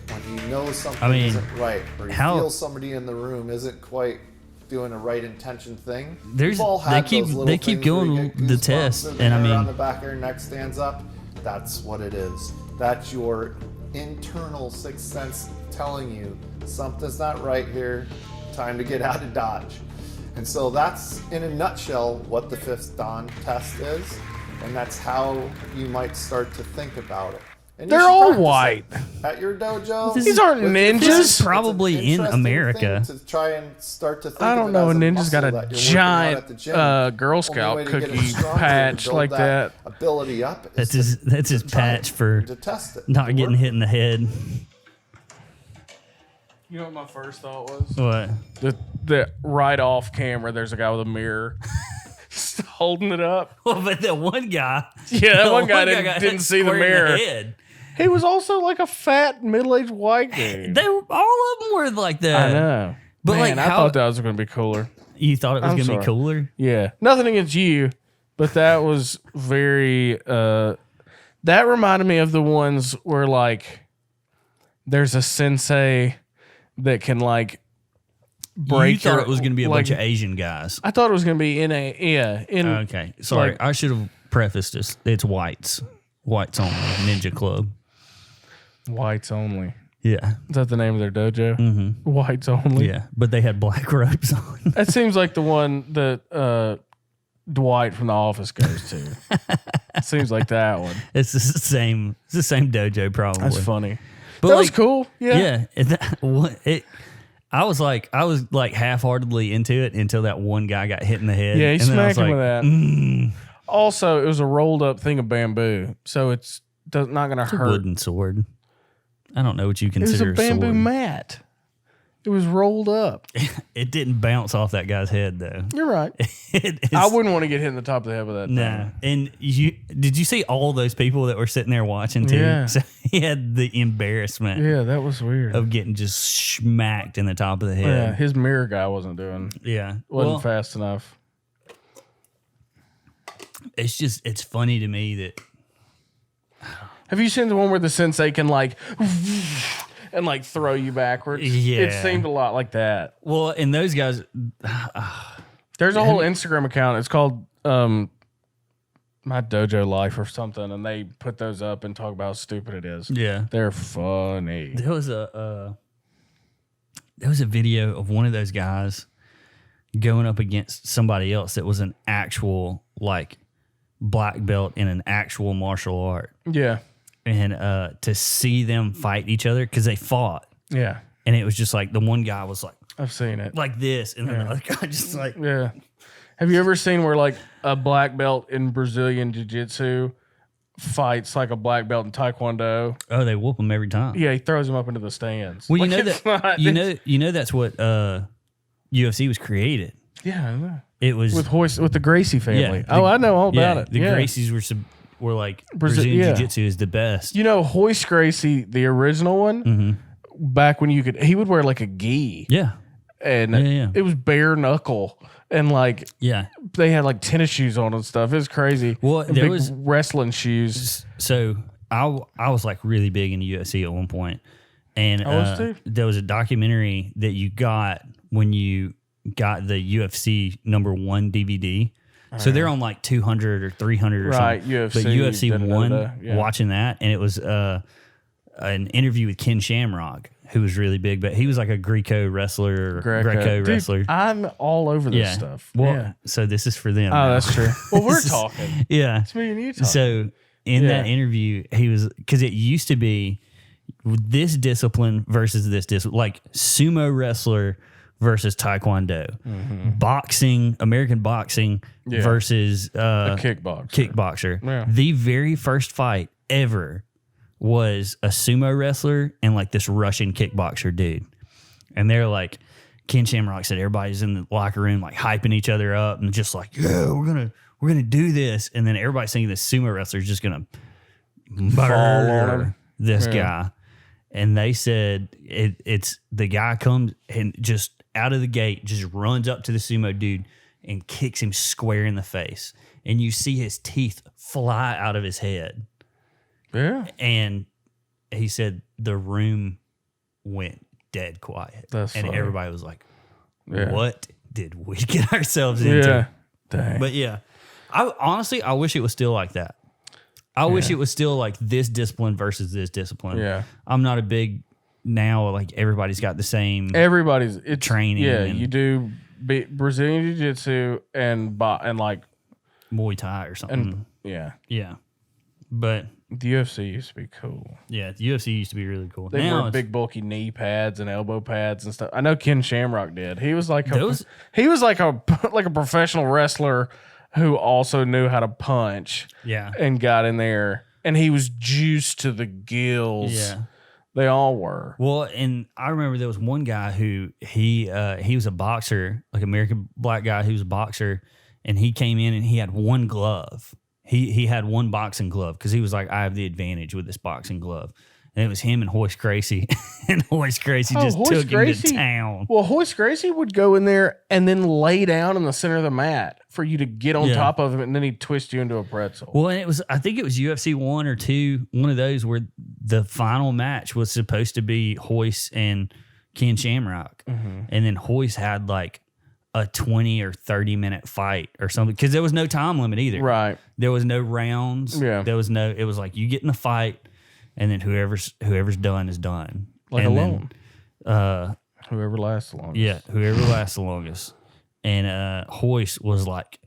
When you know something isn't right, or you feel somebody in the room isn't quite doing a right intention thing. They keep going the test, and I mean, on the back of your neck stands up. That's what it is. That's your internal 6th sense telling you something's not right here. Time to get out of Dodge. And so that's, in a nutshell, what the 5th Dan test is, and that's how you might start to think about it. And you They're should all practice white. it at your dojo. These aren't with your ninjas. friends. This is probably It's an in interesting America. thing to try and start to think I of don't it know. A as ninja's got muscle a that you're working out giant at the gym. Girl Only Scout way to get it cookie stronger, to patch build like that. ability up. is That's his to try patch for to test it, not to getting work hit in the head. You know what my first thought was? What? The right off camera, there's a guy with a mirror just holding it up. Well, but that one guy. Yeah, that the one guy got didn't hit see the square in mirror. head. He was also like a fat, middle-aged white dude. All of them were like that. I know. But, Man, like, I how- thought that was going to be cooler. You thought it was I'm going to be sorry. cooler? Yeah. Nothing against you, but that was very that reminded me of the ones where like there's a sensei that can like break You thought your- it was going to be a like, bunch of Asian guys. I thought it was going to be in Okay. Sorry. like- I should have prefaced this. It's whites. Whites only. Ninja Club. whites only. Yeah. Is that the name of their dojo? Mm-hmm. Whites only. Yeah. But they had black robes on. That seems like the one that Dwight from The Office goes to. Seems like that one. It's the same. It's the same dojo, probably. That's funny. But that was like, cool. Yeah. Yeah. I was like half-heartedly into it until that one guy got hit in the head. Yeah, he and then I was smacked him like, with that. Also, it was a rolled up thing of bamboo, so it's not going to It's a hurt. wooden sword. I don't know what you It was consider a bamboo sword. mat. It was rolled up. It didn't bounce off that guy's head though. You're right. I wouldn't want to get hit in the top of the head with that. Nah. thing. And did you see all those people that were sitting there watching too? Yeah. So he had the embarrassment Yeah, that was weird. of getting just smacked in the top of the Yeah, head. his mirror guy wasn't Yeah. wasn't fast enough. It's funny to me that Have you seen the one where the sensei can like and like throw you backwards? Yeah. It seemed a lot like that. well, and those guys There's a whole Instagram account. It's called My Dojo Life or something, and they put those up and talk about how stupid it is. yeah. They're funny. There was a video of one of those guys going up against somebody else that was an actual like black belt in an actual martial art, Yeah. and to see them fight each other because they fought, Yeah. and it was just like the one guy was I've seen it. like this, and then the other guy just like Yeah. Have you ever seen where like a black belt in Brazilian Jiu-Jitsu fights like a black belt in Taekwondo? oh, they whoop them every time. Yeah, he throws him up into the stands. Well, you Like, know it's that not- you know that's what UFC was created. Yeah, I know. It was With the Gracie family. Yeah, I know all about it. The Yeah. Gracies were like Brazilian yeah. Jiu-Jitsu is the best. You know, Hoist Gracie, the original one, back when he would wear like a gi, Yeah, and Yeah. it was bare knuckle, and like yeah. they had like tennis shoes on and stuff. It was crazy. Well, And there big was- wrestling shoes. So I was like really big into UFC at one point, and I was too. there was a documentary that you got when you got the UFC #1 DVD. So they're on like 200 or 300 or Right, something. UFC, but UFC da-da-da-da, 1, yeah. watching that, and it was an interview with Ken Shamrock, who was really big, but he was like a Greco wrestler, Greco Dude, wrestler. I'm all over this Yeah. stuff. Well, Yeah. so this is for them. Oh, now. that's true. Well, we're This is- talking. Yeah. It's me and you talking. So in that Yeah. interview, he was, because it used to be this discipline versus this discipline, like sumo wrestler versus taekwondo, boxing, American boxing Yeah. versus a kickboxer. kickboxer. Yeah. The very first fight ever was a sumo wrestler and like this Russian kickboxer dude. And they're like, Ken Shamrock said everybody's in the locker room like hyping each other up and just like, yeah, we're gonna do this. And then everybody's thinking the sumo wrestler is just gonna Fall on murder him. this Yeah. guy. And they said it's the guy comes and just out of the gate just runs up to the sumo dude and kicks him square in the face. And you see his teeth fly out of his head. Yeah. And he said the room went dead quiet. That's and funny. everybody was like, Yeah. what did we get ourselves into? Yeah. Dang. But yeah, I wish it was still like that. I wish it was still like this discipline versus this discipline. Yeah. I'm not a big now, like everybody's got the same. Everybody's Training Yeah, and- you do Brazilian Jiu-Jitsu and like Muay Thai or something. yeah. Yeah. But The UFC used to be cool. Yeah, the UFC used to be really cool. They Now wore it's- big bulky knee pads and elbow pads and stuff. I know Ken Shamrock did. He was like Those- a professional wrestler who also knew how to punch. Yeah. And got in there, and he was juiced to the gills. Yeah. They all were. Well, and I remember there was one guy who he was a boxer, like American black guy who was a boxer, and he came in and he had one glove. He had one boxing glove because he was like, I have the advantage with this boxing glove. And it was him and Hoist Gracie. And Hoist Gracie just took him to town. Well, Hoist Gracie would go in there and then lay down in the center of the mat for you to get on top of him, and then he'd twist you into a pretzel. Well, and I think it was UFC 1 or 2, one of those where the final match was supposed to be Hoist and Ken Shamrock. Mm-hmm. And then Hoist had like a 20 or 30 minute fight or something because there was no time limit either. Right. There was no rounds. Yeah. There was no, it was like you get in the fight and then whoever's done is done. Like and alone. Then, Whoever lasts the longest. yeah, whoever lasts the longest. And Hoist was like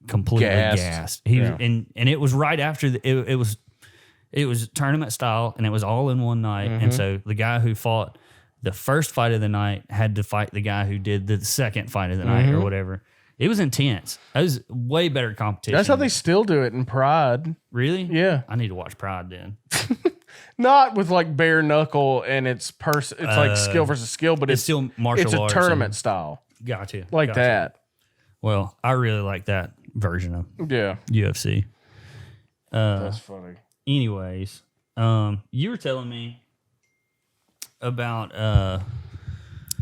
completely gassed. He was, and it was right after it was tournament style, and it was all in one night. And so the guy who fought the first fight of the night had to fight the guy who did the second fight of the night or whatever. It was intense. It was way better competition. That's how they still do it in Pride. really. Yeah. I need to watch Pride then. Not with like bare knuckle and it's like skill versus skill, but It's still martial it's a arts tournament and- style. Gotcha. Like Gotcha. that. Well, I really like that version of Yeah. UFC. That's funny. Anyways, you were telling me about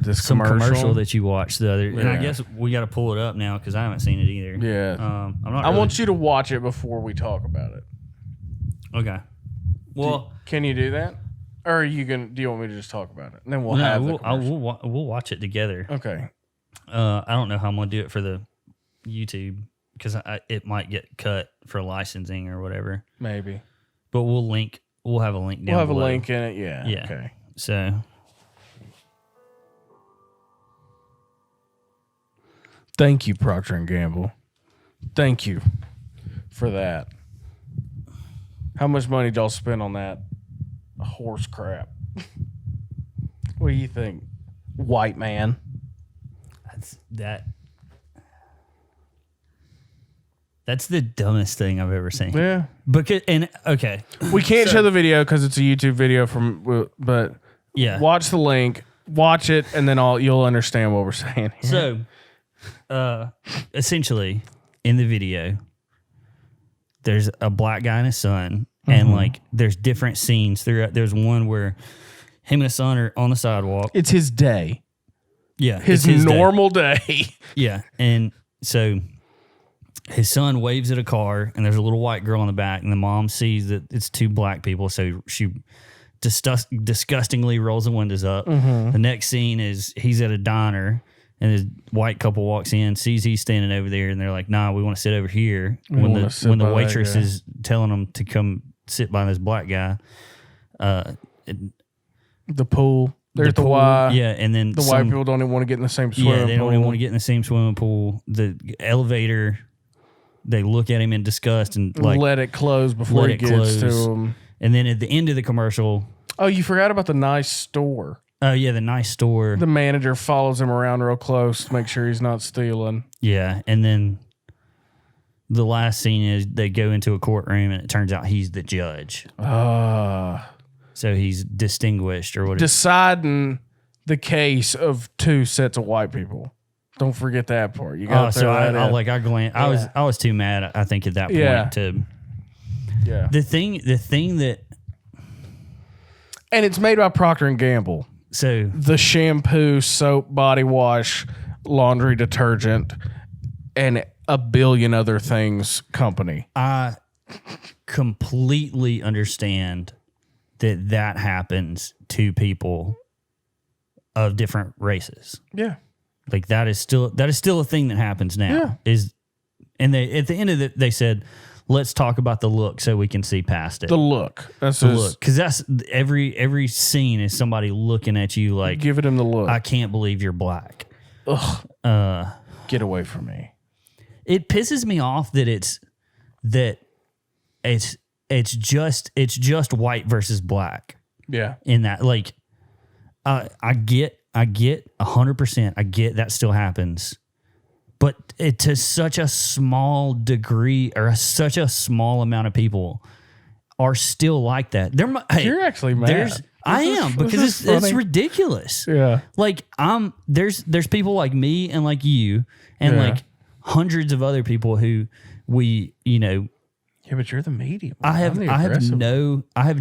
This some commercial that you watched the other, and I Yeah. guess we got to pull it up now because I haven't seen it either. Yeah. I'm not. I want you to watch it before we talk about it. Okay. Well, Can you do that? Or are you gonna? Do you want me to just talk about it? And then we'll no, have we'll, the commercial. we'll watch it together. Okay. I don't know how I'm gonna do it for the YouTube because it might get cut for licensing or whatever. Maybe. But we'll link. We'll have a link down. We'll have below. a link in it. Yeah. Yeah. Okay. So Thank you, Procter and Gamble. Thank you for that. How much money did y'all spend on that horse crap? What do you think, white man? that's the dumbest thing I've ever seen. Yeah. Because okay, We can't show the video because it's a YouTube video but yeah. watch the link, watch it, and then you'll understand what we're saying here. So, essentially, in the video, there's a black guy and his son, and like there's different scenes throughout. There's one where him and his son are on the sidewalk. It's his day. Yeah, His it's day. normal day. Yeah, and so his son waves at a car, and there's a little white girl in the back, and the mom sees that it's two black people, so she disgustingly rolls the windows up. The next scene is he's at a diner, and his white couple walks in, sees he's standing over there, and they're like, "Nah, we want to sit over here." When the waitress is telling them to come sit by this black guy, The pool. There's the pool, Y. yeah, and then The white people don't even want to get in the same swimming yeah, they don't even pool. want to get in the same swimming pool. The elevator, they look at him in disgust and like let it close before let he it gets to close. him. And then at the end of the commercial, Oh, you forgot about the nice store. oh yeah, the nice store, The manager follows him around real close to make sure he's not stealing. yeah, and then the last scene is they go into a courtroom and it turns out he's the judge, so he's distinguished or whatever. Deciding the case of two sets of white people. Don't forget that part. You got to so that in. I was too mad. I think at that point Yeah. to Yeah. the thing that And it's made by Procter and Gamble. so The shampoo, soap, body wash, laundry detergent, and a billion other things company. I completely understand that happens to people of different races. Yeah. Like that is still a thing that happens now. Yeah. And they at the end of it they said, let's talk about the look so we can see past it. The look. That's The his, look, because that's every scene is somebody looking at you like, Give it him the look. I can't believe you're black. Get away from me. It pisses me off that it's it's just white versus black Yeah. in that. Like, I get 100%. I get that still happens, but it to such a small degree or such a small amount of people are still like that. You're actually mad. I am, because it's ridiculous. Yeah. Like there's people like me and like you and like hundreds of other people who we, Yeah, but you're the medium. I have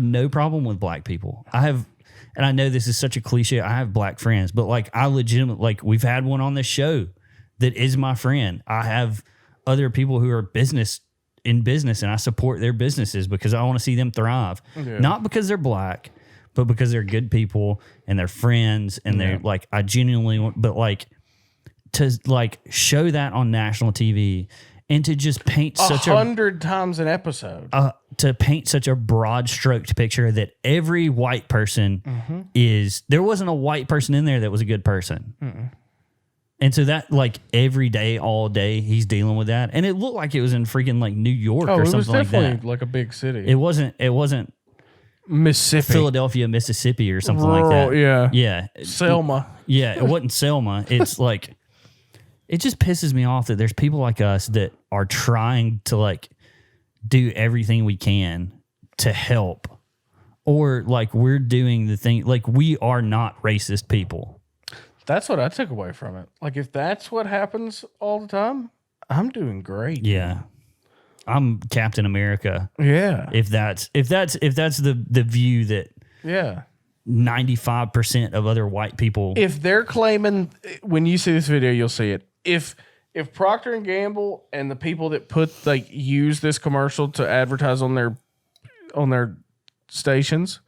no problem with black people. And I know this is such a cliche. I have black friends, but like I legitimately, like we've had one on this show that is my friend. I have other people who are in business and I support their businesses because I want to see them thrive. Yeah. Not because they're black, but because they're good people and they're friends and they're like, I genuinely want, but like to like show that on national TV and to just paint such 100 times an episode. To paint such a broad stroked picture that every white person there wasn't a white person in there that was a good person. Mm-mm. And so that like every day, all day, he's dealing with that. And it looked like it was in freaking like New York or something like that. It was definitely like a big city. It wasn't Mississippi. Philadelphia, Mississippi or something like that. Yeah. Yeah. Selma. Yeah. It wasn't Selma. It's like, it just pisses me off that there's people like us that are trying to like do everything we can to help, or like we're doing the thing. Like we are not racist people. That's what I took away from it. Like if that's what happens all the time, I'm doing great. Yeah. I'm Captain America. Yeah. If that's the view that 95% of other white people. If they're claiming, when you see this video, you'll see it. If Procter and Gamble and the people that use this commercial to advertise on their stations,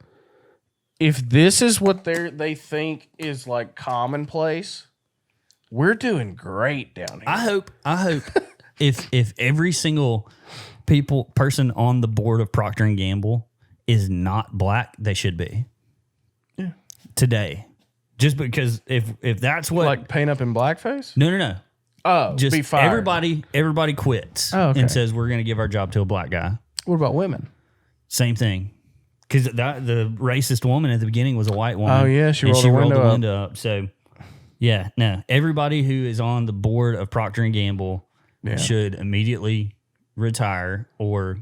if this is what they think is like commonplace, we're doing great down here. I hope if every single person on the board of Procter and Gamble is not black, they should be. Yeah. Today. Just because if that's what, like paint up in blackface? No. Oh, just be fired. Everybody quits and says we're going to give our job to a black guy. What about women? Same thing. Because the racist woman at the beginning was a white woman. Oh, yeah. She rolled the window up. So, yeah. No. Everybody who is on the board of Procter & Gamble should immediately retire or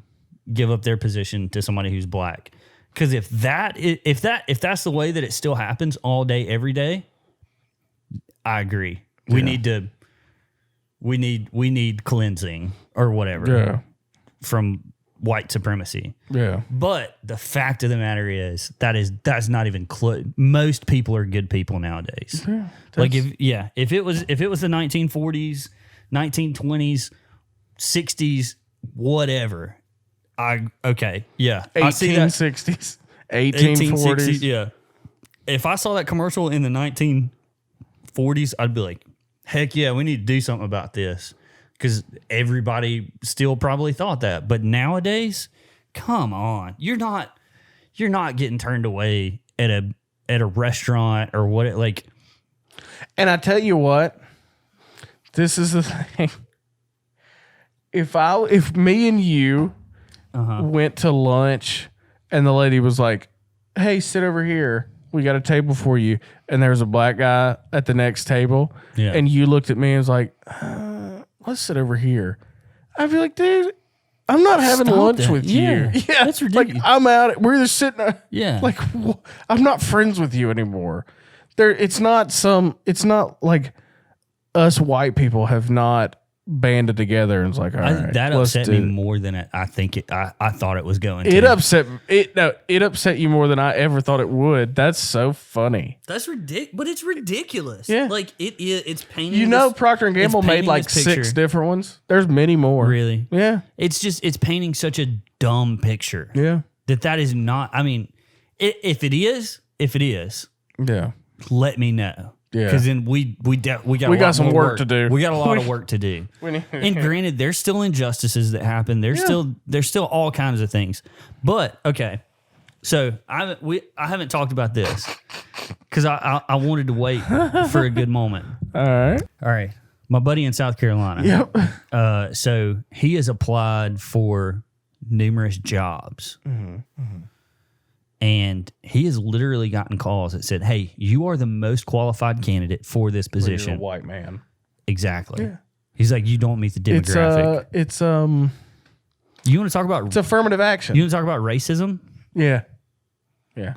give up their position to somebody who's black. Because if that's the way that it still happens all day, every day, I agree. We need cleansing or whatever from white supremacy. Yeah. But the fact of the matter is that's not even most people are good people nowadays. Yeah, like if it was the 1940s, 1920s, 60s, whatever. 1860s, 1840s. Yeah. If I saw that commercial in the 1940s, I'd be like, heck yeah, we need to do something about this. Because everybody still probably thought that. But nowadays, come on. You're not getting turned away at a restaurant or what like. And I tell you what, this is the thing. If me and you went to lunch and the lady was like, hey, sit over here. We got a table for you. And there was a black guy at the next table. Yeah. And you looked at me and was like, let's sit over here. I'd be like, dude, I'm not having lunch with you. Yeah, that's ridiculous. Like, I'm out. We're just sitting. Like, I'm not friends with you anymore. It's not like us white people have not banded together and it's like, all right, that upset me more than I thought it was going to. It upset you more than I ever thought it would. That's so funny. That's ridiculous, but it's ridiculous. Yeah, like it's painting. Procter and Gamble made like 6 different ones. There's many more. Really? Yeah. It's painting such a dumb picture. Yeah. That is not. I mean, if it is, yeah, let me know. Yeah, because then we got some work to do. We got a lot of work to do. And granted, there's still injustices that happen. There's still all kinds of things. But okay, so I haven't talked about this because I wanted to wait for a good moment. All right. My buddy in South Carolina. Yep. So he has applied for numerous jobs. And he has literally gotten calls that said, hey, you are the most qualified candidate for this You're a position. white man. Exactly. Yeah. He's like, you don't meet the demographic. It's You want to talk about affirmative action. you want to talk about racism? Yeah. Yeah.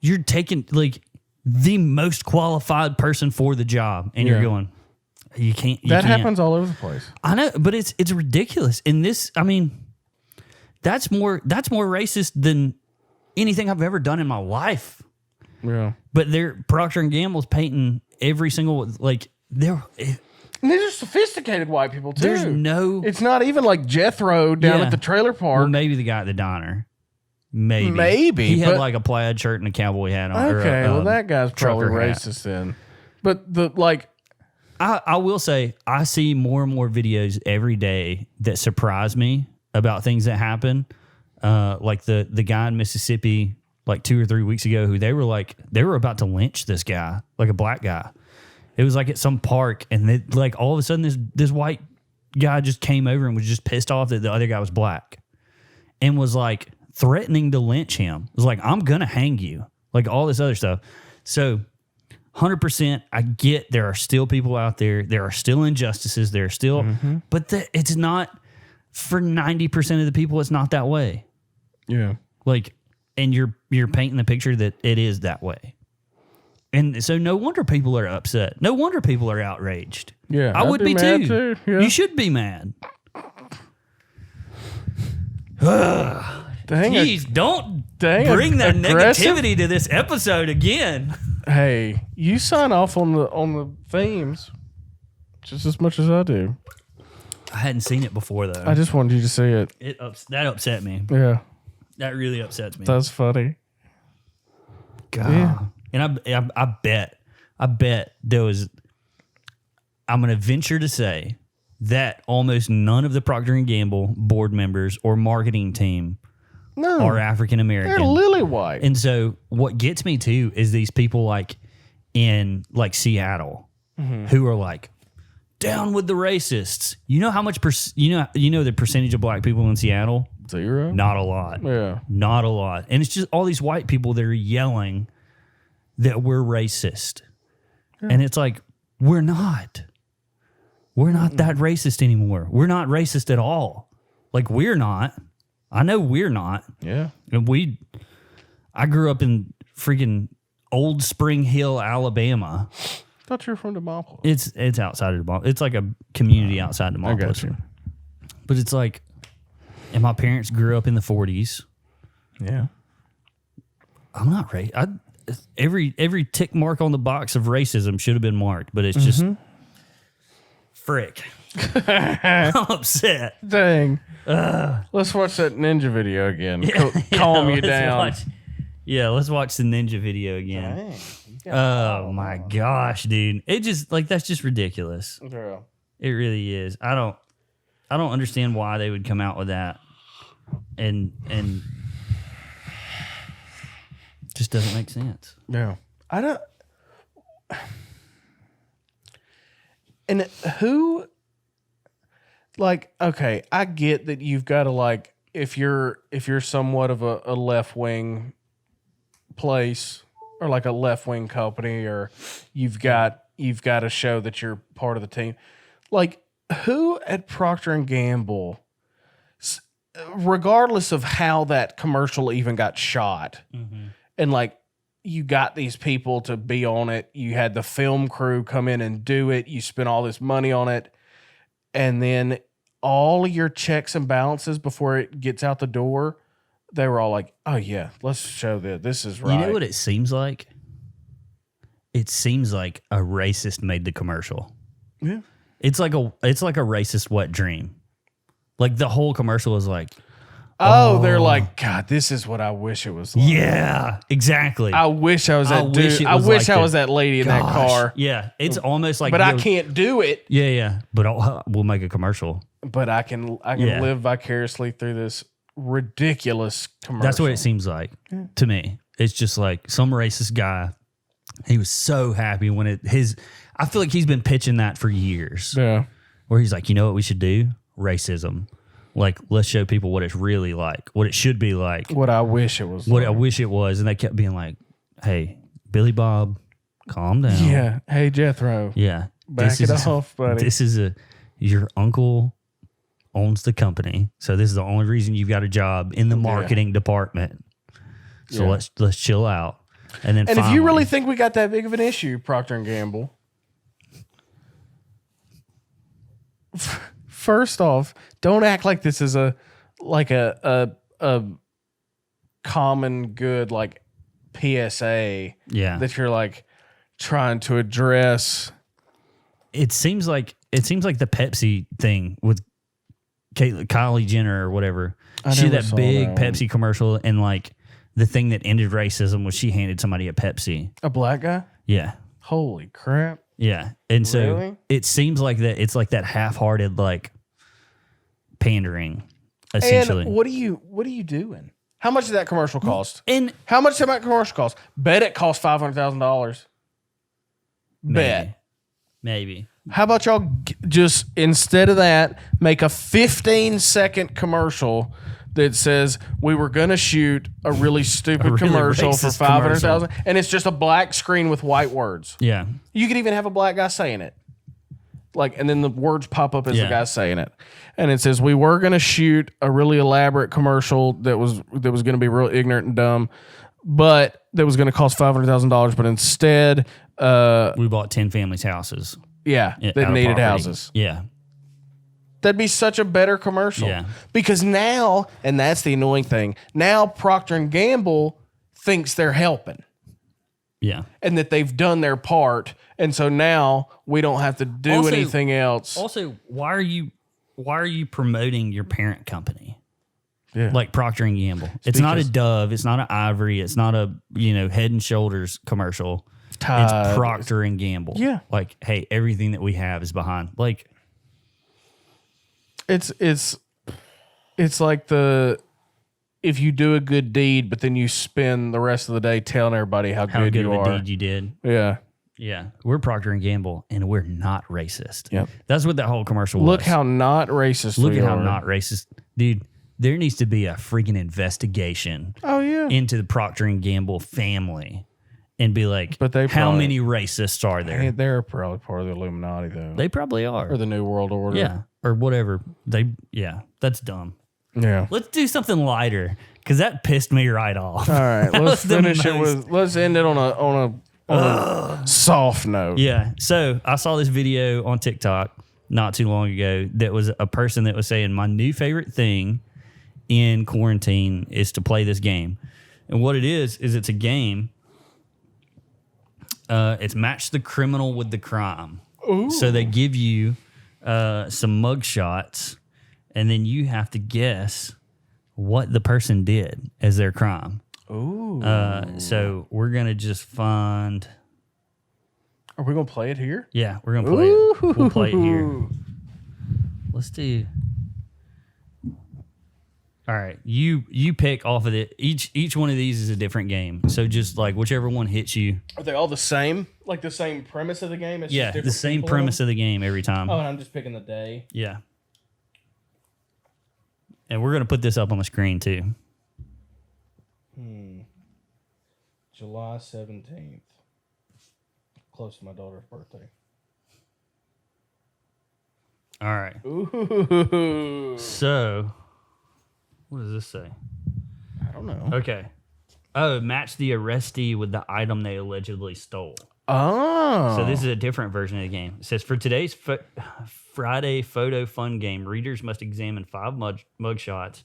You're taking like the most qualified person for the job, and you're Yeah. going, you can't. You That can't. happens all over the place. I know, but it's ridiculous. In this, I mean, that's more racist than anything I've ever done in my life. Yeah. But they're Procter and Gamble's painting every single like they're. And these are sophisticated white people too. There's no. It's not even like Jethro down Yeah. at the trailer park. Well, maybe the guy at the diner. Maybe, he had but- like a plaid shirt and a cowboy hat on. Okay, or, well that guy's probably trucker hat. racist then. But the like, I will say I see more and more videos every day that surprise me about things that happen. Like the guy in Mississippi, like 2 or 3 weeks ago, who they were about to lynch this guy, like a black guy. It was like at some park, and they, like all of a sudden this white guy just came over and was just pissed off that the other guy was black, and was like threatening to lynch him. It was like, I'm gonna hang you, like all this other stuff. So 100%, I get there are still people out there. There are still injustices. There are still, but it's not for 90% of the people. It's not that way. yeah, Like, and you're painting the picture that it is that way. And so no wonder people are upset. No wonder people are outraged. yeah. I I'd would be mad too. Yeah. You should be mad. Dang it. Jeez, don't dang bring that aggressive. negativity to this episode again. Hey, you sign off on the themes just as much as I do. I hadn't seen it before though. I just wanted you to see it. That upset me. Yeah, That really upsets me. that's funny. God. Yeah. And I bet there was. I'm going to venture to say that almost none of the Procter and Gamble board members or marketing team No, are African they're American. lily white. And so what gets me too is these people like in like Seattle who are like down with the racists. You know how much you know the percentage of black people in Seattle? 0. Not a lot. Yeah, Not a lot. And it's just all these white people that are yelling that we're racist. And it's like, we're not. We're not that racist anymore. We're not racist at all. Like, we're not. I know we're not. yeah. And I grew up in freaking Old Spring Hill, Alabama. Thought you were from Demopolis. It's outside of Demopolis. It's like a community outside I Demopolis. got you. But it's like, and my parents grew up in the 40s. Yeah. I'm not racist. Every tick mark on the box of racism should have been marked, but it's just frick. I'm upset. Dang. Let's watch that ninja video again. Yeah, Calm you let's down. let's watch the ninja video again. Oh my gosh, dude. It just like that's just ridiculous. Yeah. It really is. I don't understand why they would come out with that. And just doesn't make sense. Yeah. I don't. And who, like, okay, I get that you've got to, like, if you're somewhat of a left wing place or like a left wing company, or you've got to show that you're part of the team. Like, who at Procter and Gamble, regardless of how that commercial even got shot, and like you got these people to be on it, you had the film crew come in and do it, you spent all this money on it, and then all your checks and balances before it gets out the door, they were all like, oh yeah, let's show that this is right. You know what it seems like? It seems like a racist made the commercial. Yeah. It's like a racist wet dream. Like the whole commercial is like, Oh, they're like, God, this is what I wish it was like. yeah, exactly. I wish I was that dude. I wish I was that lady in that car. Yeah, it's almost like, But I can't do it. Yeah. But we'll make a commercial. But I can Yeah. live vicariously through this ridiculous commercial. That's what it seems like to me. It's just like some racist guy. He was so happy when I feel like he's been pitching that for years. Yeah. Where he's like, you know what we should do? Racism. Like, let's show people what it's really like, what it should be like, What I wish it was. what I wish it was. And they kept being like, hey, Billy Bob, calm down. Yeah. Hey, Jethro. Yeah. Back it off, buddy. This is your uncle owns the company. So this is the only reason you've got a job in the marketing department. So let's chill out. And then if you really think we got that big of an issue, Procter & Gamble, first off, don't act like this is a common good like PSA that you're like trying to address. It seems like the Pepsi thing with Kylie Jenner or whatever. She did that big Pepsi commercial, and like the thing that ended racism was she handed somebody a Pepsi. A black guy? Yeah. Holy crap. Yeah. And so it seems like that it's like that half-hearted like pandering essentially. And what are you doing? How much did that commercial cost? And how much did that commercial cost? Bet it cost $500,000. Bet. Maybe. How about y'all just, instead of that, make a 15-second commercial that says we were going to shoot a really stupid really commercial for racist $500,000, and it's just a black screen with white words. Yeah. You could even have a black guy saying it. Like, and then the words pop up as the guy saying it. And it says we were going to shoot a really elaborate commercial that was going to be real ignorant and dumb, but that was going to cost $500,000, but instead we bought 10 families' houses. Yeah, that needed houses. Yeah. That'd be such a better commercial. Yeah. Because now, and that's the annoying thing, now Procter & Gamble thinks they're helping. Yeah. And that they've done their part. And so now we don't have to do anything else. Also, why are you promoting your parent company? Yeah. Like Procter & Gamble. It's not a Dove. It's not an Ivory. It's not a, Head and Shoulders commercial. It's Procter & Gamble. Yeah. Like, hey, everything that we have is behind. Like, it's like if you do a good deed, but then you spend the rest of the day telling everybody how good you of a are. deed you did. Yeah. Yeah. We're Procter & Gamble, and we're not racist. Yep. That's what that whole commercial was. Look how not racist Look we at are. how not racist. Dude, there needs to be a freaking investigation into the Procter & Gamble family and be like, how many racists are there? Hey, they're probably part of the Illuminati, though. They probably are. Or the New World Order. Yeah. Or whatever. That's dumb. Yeah. Let's do something lighter, because that pissed me right off. All right. Let's finish it with, let's end it on a soft note. Yeah. So I saw this video on TikTok not too long ago that was a person that was saying, my new favorite thing in quarantine is to play this game. And what it is it's a game. It's match the criminal with the crime. Ooh. So they give you some mug shots, and then you have to guess what the person did as their crime. Ooh. So we're going to just find... Are we going to play it here? Yeah, we're going to play it. We'll play it here. Let's do... All right, you pick off of it. Each one of these is a different game. So just like whichever one hits you. Are they all the same? Like the same premise of the game? It's Yeah, just the same premise of the game every time. Oh, and I'm just picking the day. Yeah. And we're going to put this up on the screen too. July 17th. Close to my daughter's birthday. All right. Ooh. So, what does this say? I don't know. Okay. Oh, match the arrestee with the item they allegedly stole. Oh. So this is a different version of the game. It says, for today's Friday photo fun game, readers must examine 5 mug shots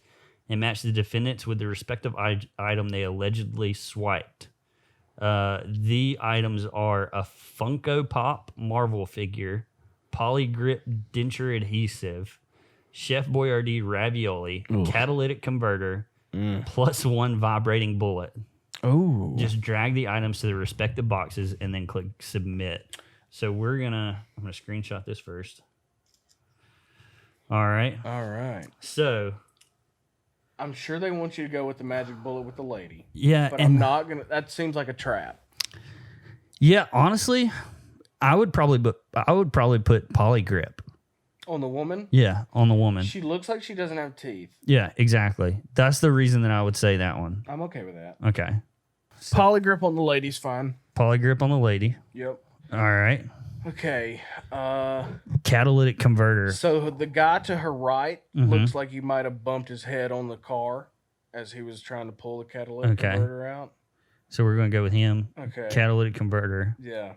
and match the defendants with the respective item they allegedly swiped. The items are a Funko Pop Marvel figure, Polygrip denture adhesive, Chef Boyardee ravioli, catalytic converter, +1 vibrating bullet. Oh. Just drag the items to the respective boxes and then click submit. So I'm gonna screenshot this first. All right. All right. So I'm sure they want you to go with the magic bullet with the lady. Yeah, but I'm not gonna. That seems like a trap. Yeah, honestly, I would probably put Polygrip. On the woman? Yeah, on the woman. She looks like she doesn't have teeth. Yeah, exactly. That's the reason that I would say that one. I'm okay with that. Okay. Polygrip on the lady's fine. Polygrip on the lady. Yep. All right. Okay. Catalytic converter. So the guy to her right looks like he might have bumped his head on the car as he was trying to pull the catalytic converter out. So we're going to go with him. Okay. Catalytic converter. Yeah.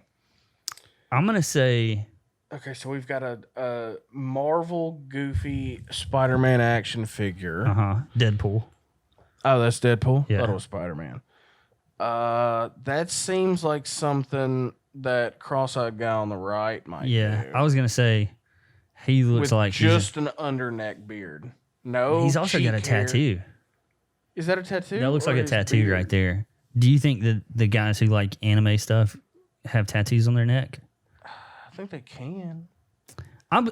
I'm going to say... Okay, so we've got a Marvel Goofy Spider-Man action figure. Deadpool. Oh, that's Deadpool? Yeah. I thought it was Spider-Man. That seems like something that cross-eyed guy on the right might do. I was going to say he looks With like just an underneck beard. No, he's also got a tattoo. Is that a tattoo? That looks like a his tattoo beard? right there. Do you think that the guys who like anime stuff have tattoos on their neck? I think they can. I'm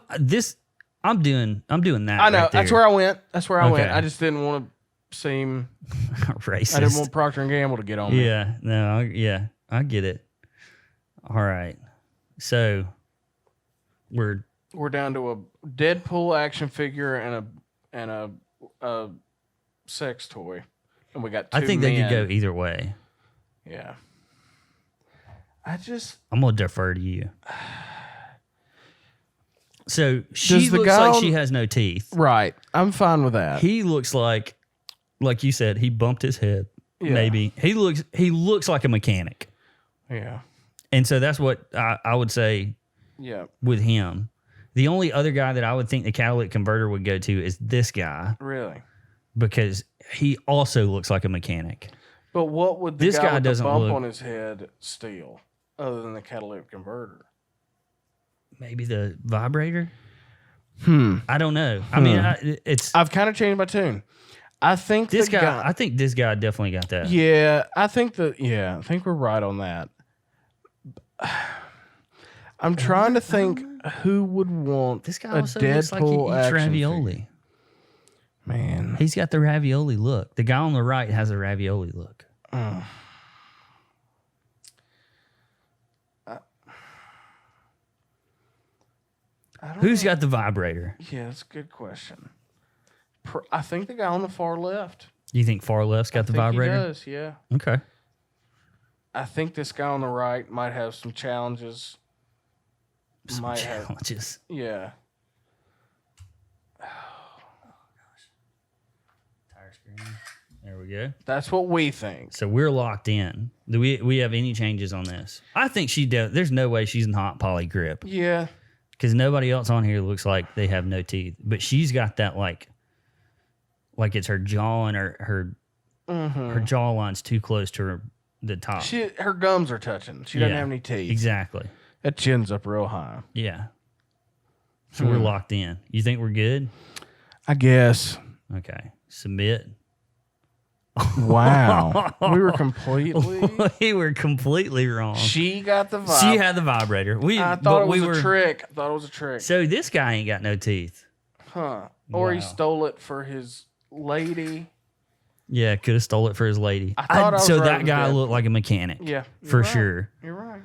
doing that. I know. Right there. That's where I went. That's where I went. Okay. I just didn't want to seem racist. I didn't want Procter & Gamble to get on me. Yeah. No. I get it. All right. So we're down to a Deadpool action figure and a sex toy, and we got two I think they men. could go either way. Yeah. I'm gonna defer to you. So she Does the looks guy like on- she has no teeth. Right. I'm fine with that. He looks like you said, he bumped his head. Yeah. Maybe he looks like a mechanic, Yeah. and so that's what I would say Yeah. with him. The only other guy that I would think the catalytic converter would go to is this guy Really. because he also looks like a mechanic. But what would the This guy with doesn't the bump look- on his head steal, other than the catalytic converter? Maybe the vibrator. I don't know. I mean, I've kind of changed my tune. I think this the guy. I think this guy definitely got that. Yeah, I think we're right on that. I'm trying to think who would want This guy a also looks like he Deadpool eats action ravioli. figure. Man, He's got the ravioli look. The guy on the right has a ravioli look. Who's got the vibrator? yeah, that's a good question. I think the guy on the far left. You think far left's got the I think vibrator? He does, yeah. Okay. I think this guy on the right might have some challenges. Some challenges. Yeah. Tire screen. There we go. That's what we think. So we're locked in. Do we have any changes on this? I think there's no way she's not poly grip Yeah. because nobody else on here looks like they have no teeth, but she's got that like it's her jaw and her jawline's too close to the top. Her gums are touching. She doesn't Yeah, have any teeth. Exactly. That chin's up real high. Yeah. So we're locked in. You think we're good? I guess. Okay. Submit. Wow. we were completely. We were completely wrong. She got the vibe. She had the vibrator. I thought it was a trick. I thought it was a trick. So this guy ain't got no teeth. Huh. Or he Wow. stole it for his lady. Yeah, could have stole it for his lady. I thought I was so right that with guy that. looked like a mechanic. Yeah. you're for right. sure. You're right.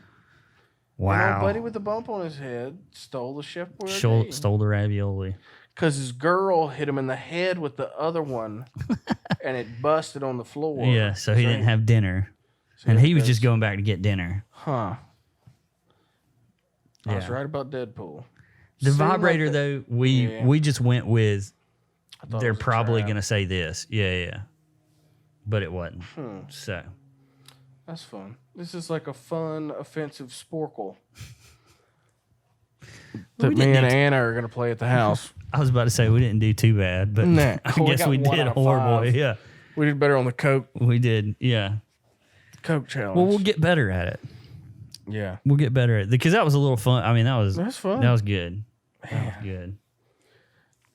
Wow. And old buddy with the bump on his head stole the chef Stole the ravioli. because his girl hit him in the head with the other one, and it busted on the floor. Yeah, so he didn't have dinner, so and he was goes- just going back to get dinner. Huh. I was Yeah. right about Deadpool. The Seemed vibrator, like though, we just went with. I thought it They're was a probably trap. going to say this. Yeah. But it wasn't. So. That's fun. This is like a fun, offensive sporkle that We me didn't and do Anna are going to play at the house. I was about to say we didn't do too bad, but Nah. I We guess got we 1 did out of horrible. 5. Yeah, We did better on the Coke we did. Yeah. challenge. Well, we'll get better at it. yeah. We'll get better at it because that was a little fun. I mean, That's fun. That was good. That was good.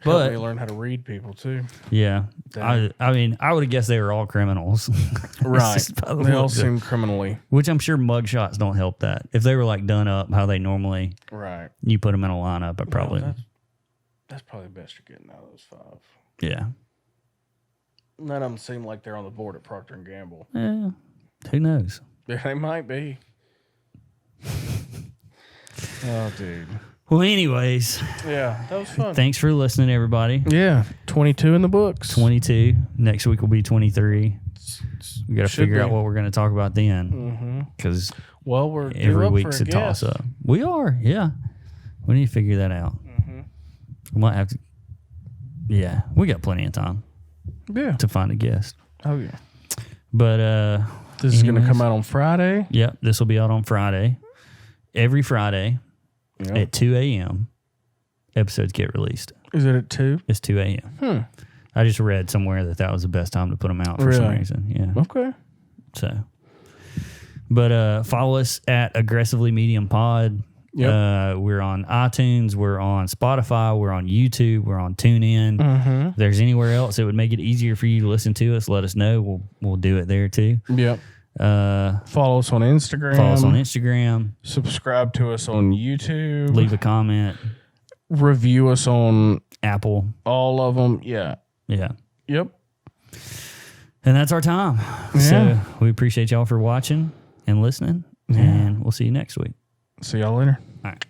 Helped me But learn how to read people too. yeah, Damn. I mean, I would have guessed they were all criminals. Right. Just by the They all looks of- seem criminally. Which I'm sure mugshots don't help that. If they were like done up how they normally, Right. you put them in a lineup, I probably, That's probably the best you're getting out of those 5. yeah. None of them seem like they're on the board at Procter & Gamble. Yeah. Who knows? Yeah, they might be. Oh, dude. Well, anyways, Yeah, that was fun. thanks for listening, everybody. Yeah, 22 in the books. 22. Next week will be 23. We got to figure out what we're going to talk about then. Because Well, we're every due up week's for a toss up. We are, yeah. We need to figure that out. We might have to. Yeah, we got plenty of time Yeah. to find a guest. Oh yeah. But This is going to come out on Friday. Yep, this will be out on Friday. Every Friday at 2 a.m. episodes get released. Is it at 2? It's 2 a.m. I just read somewhere that was the best time to put them out for some reason. Yeah. Okay. So, but follow us at Aggressively Medium Pod. Yep. We're on iTunes. We're on Spotify. We're on YouTube. We're on TuneIn. If there's anywhere else that would make it easier for you to listen to us, let us know. We'll do it there too. Yep. Follow us on Instagram. Follow us on Instagram. Subscribe to us on YouTube. Leave a comment. Review us on Apple. all of them. Yeah. Yeah. Yep. And that's our time. Yeah. So we appreciate y'all for watching and listening. And we'll see you next week. See y'all later. All right.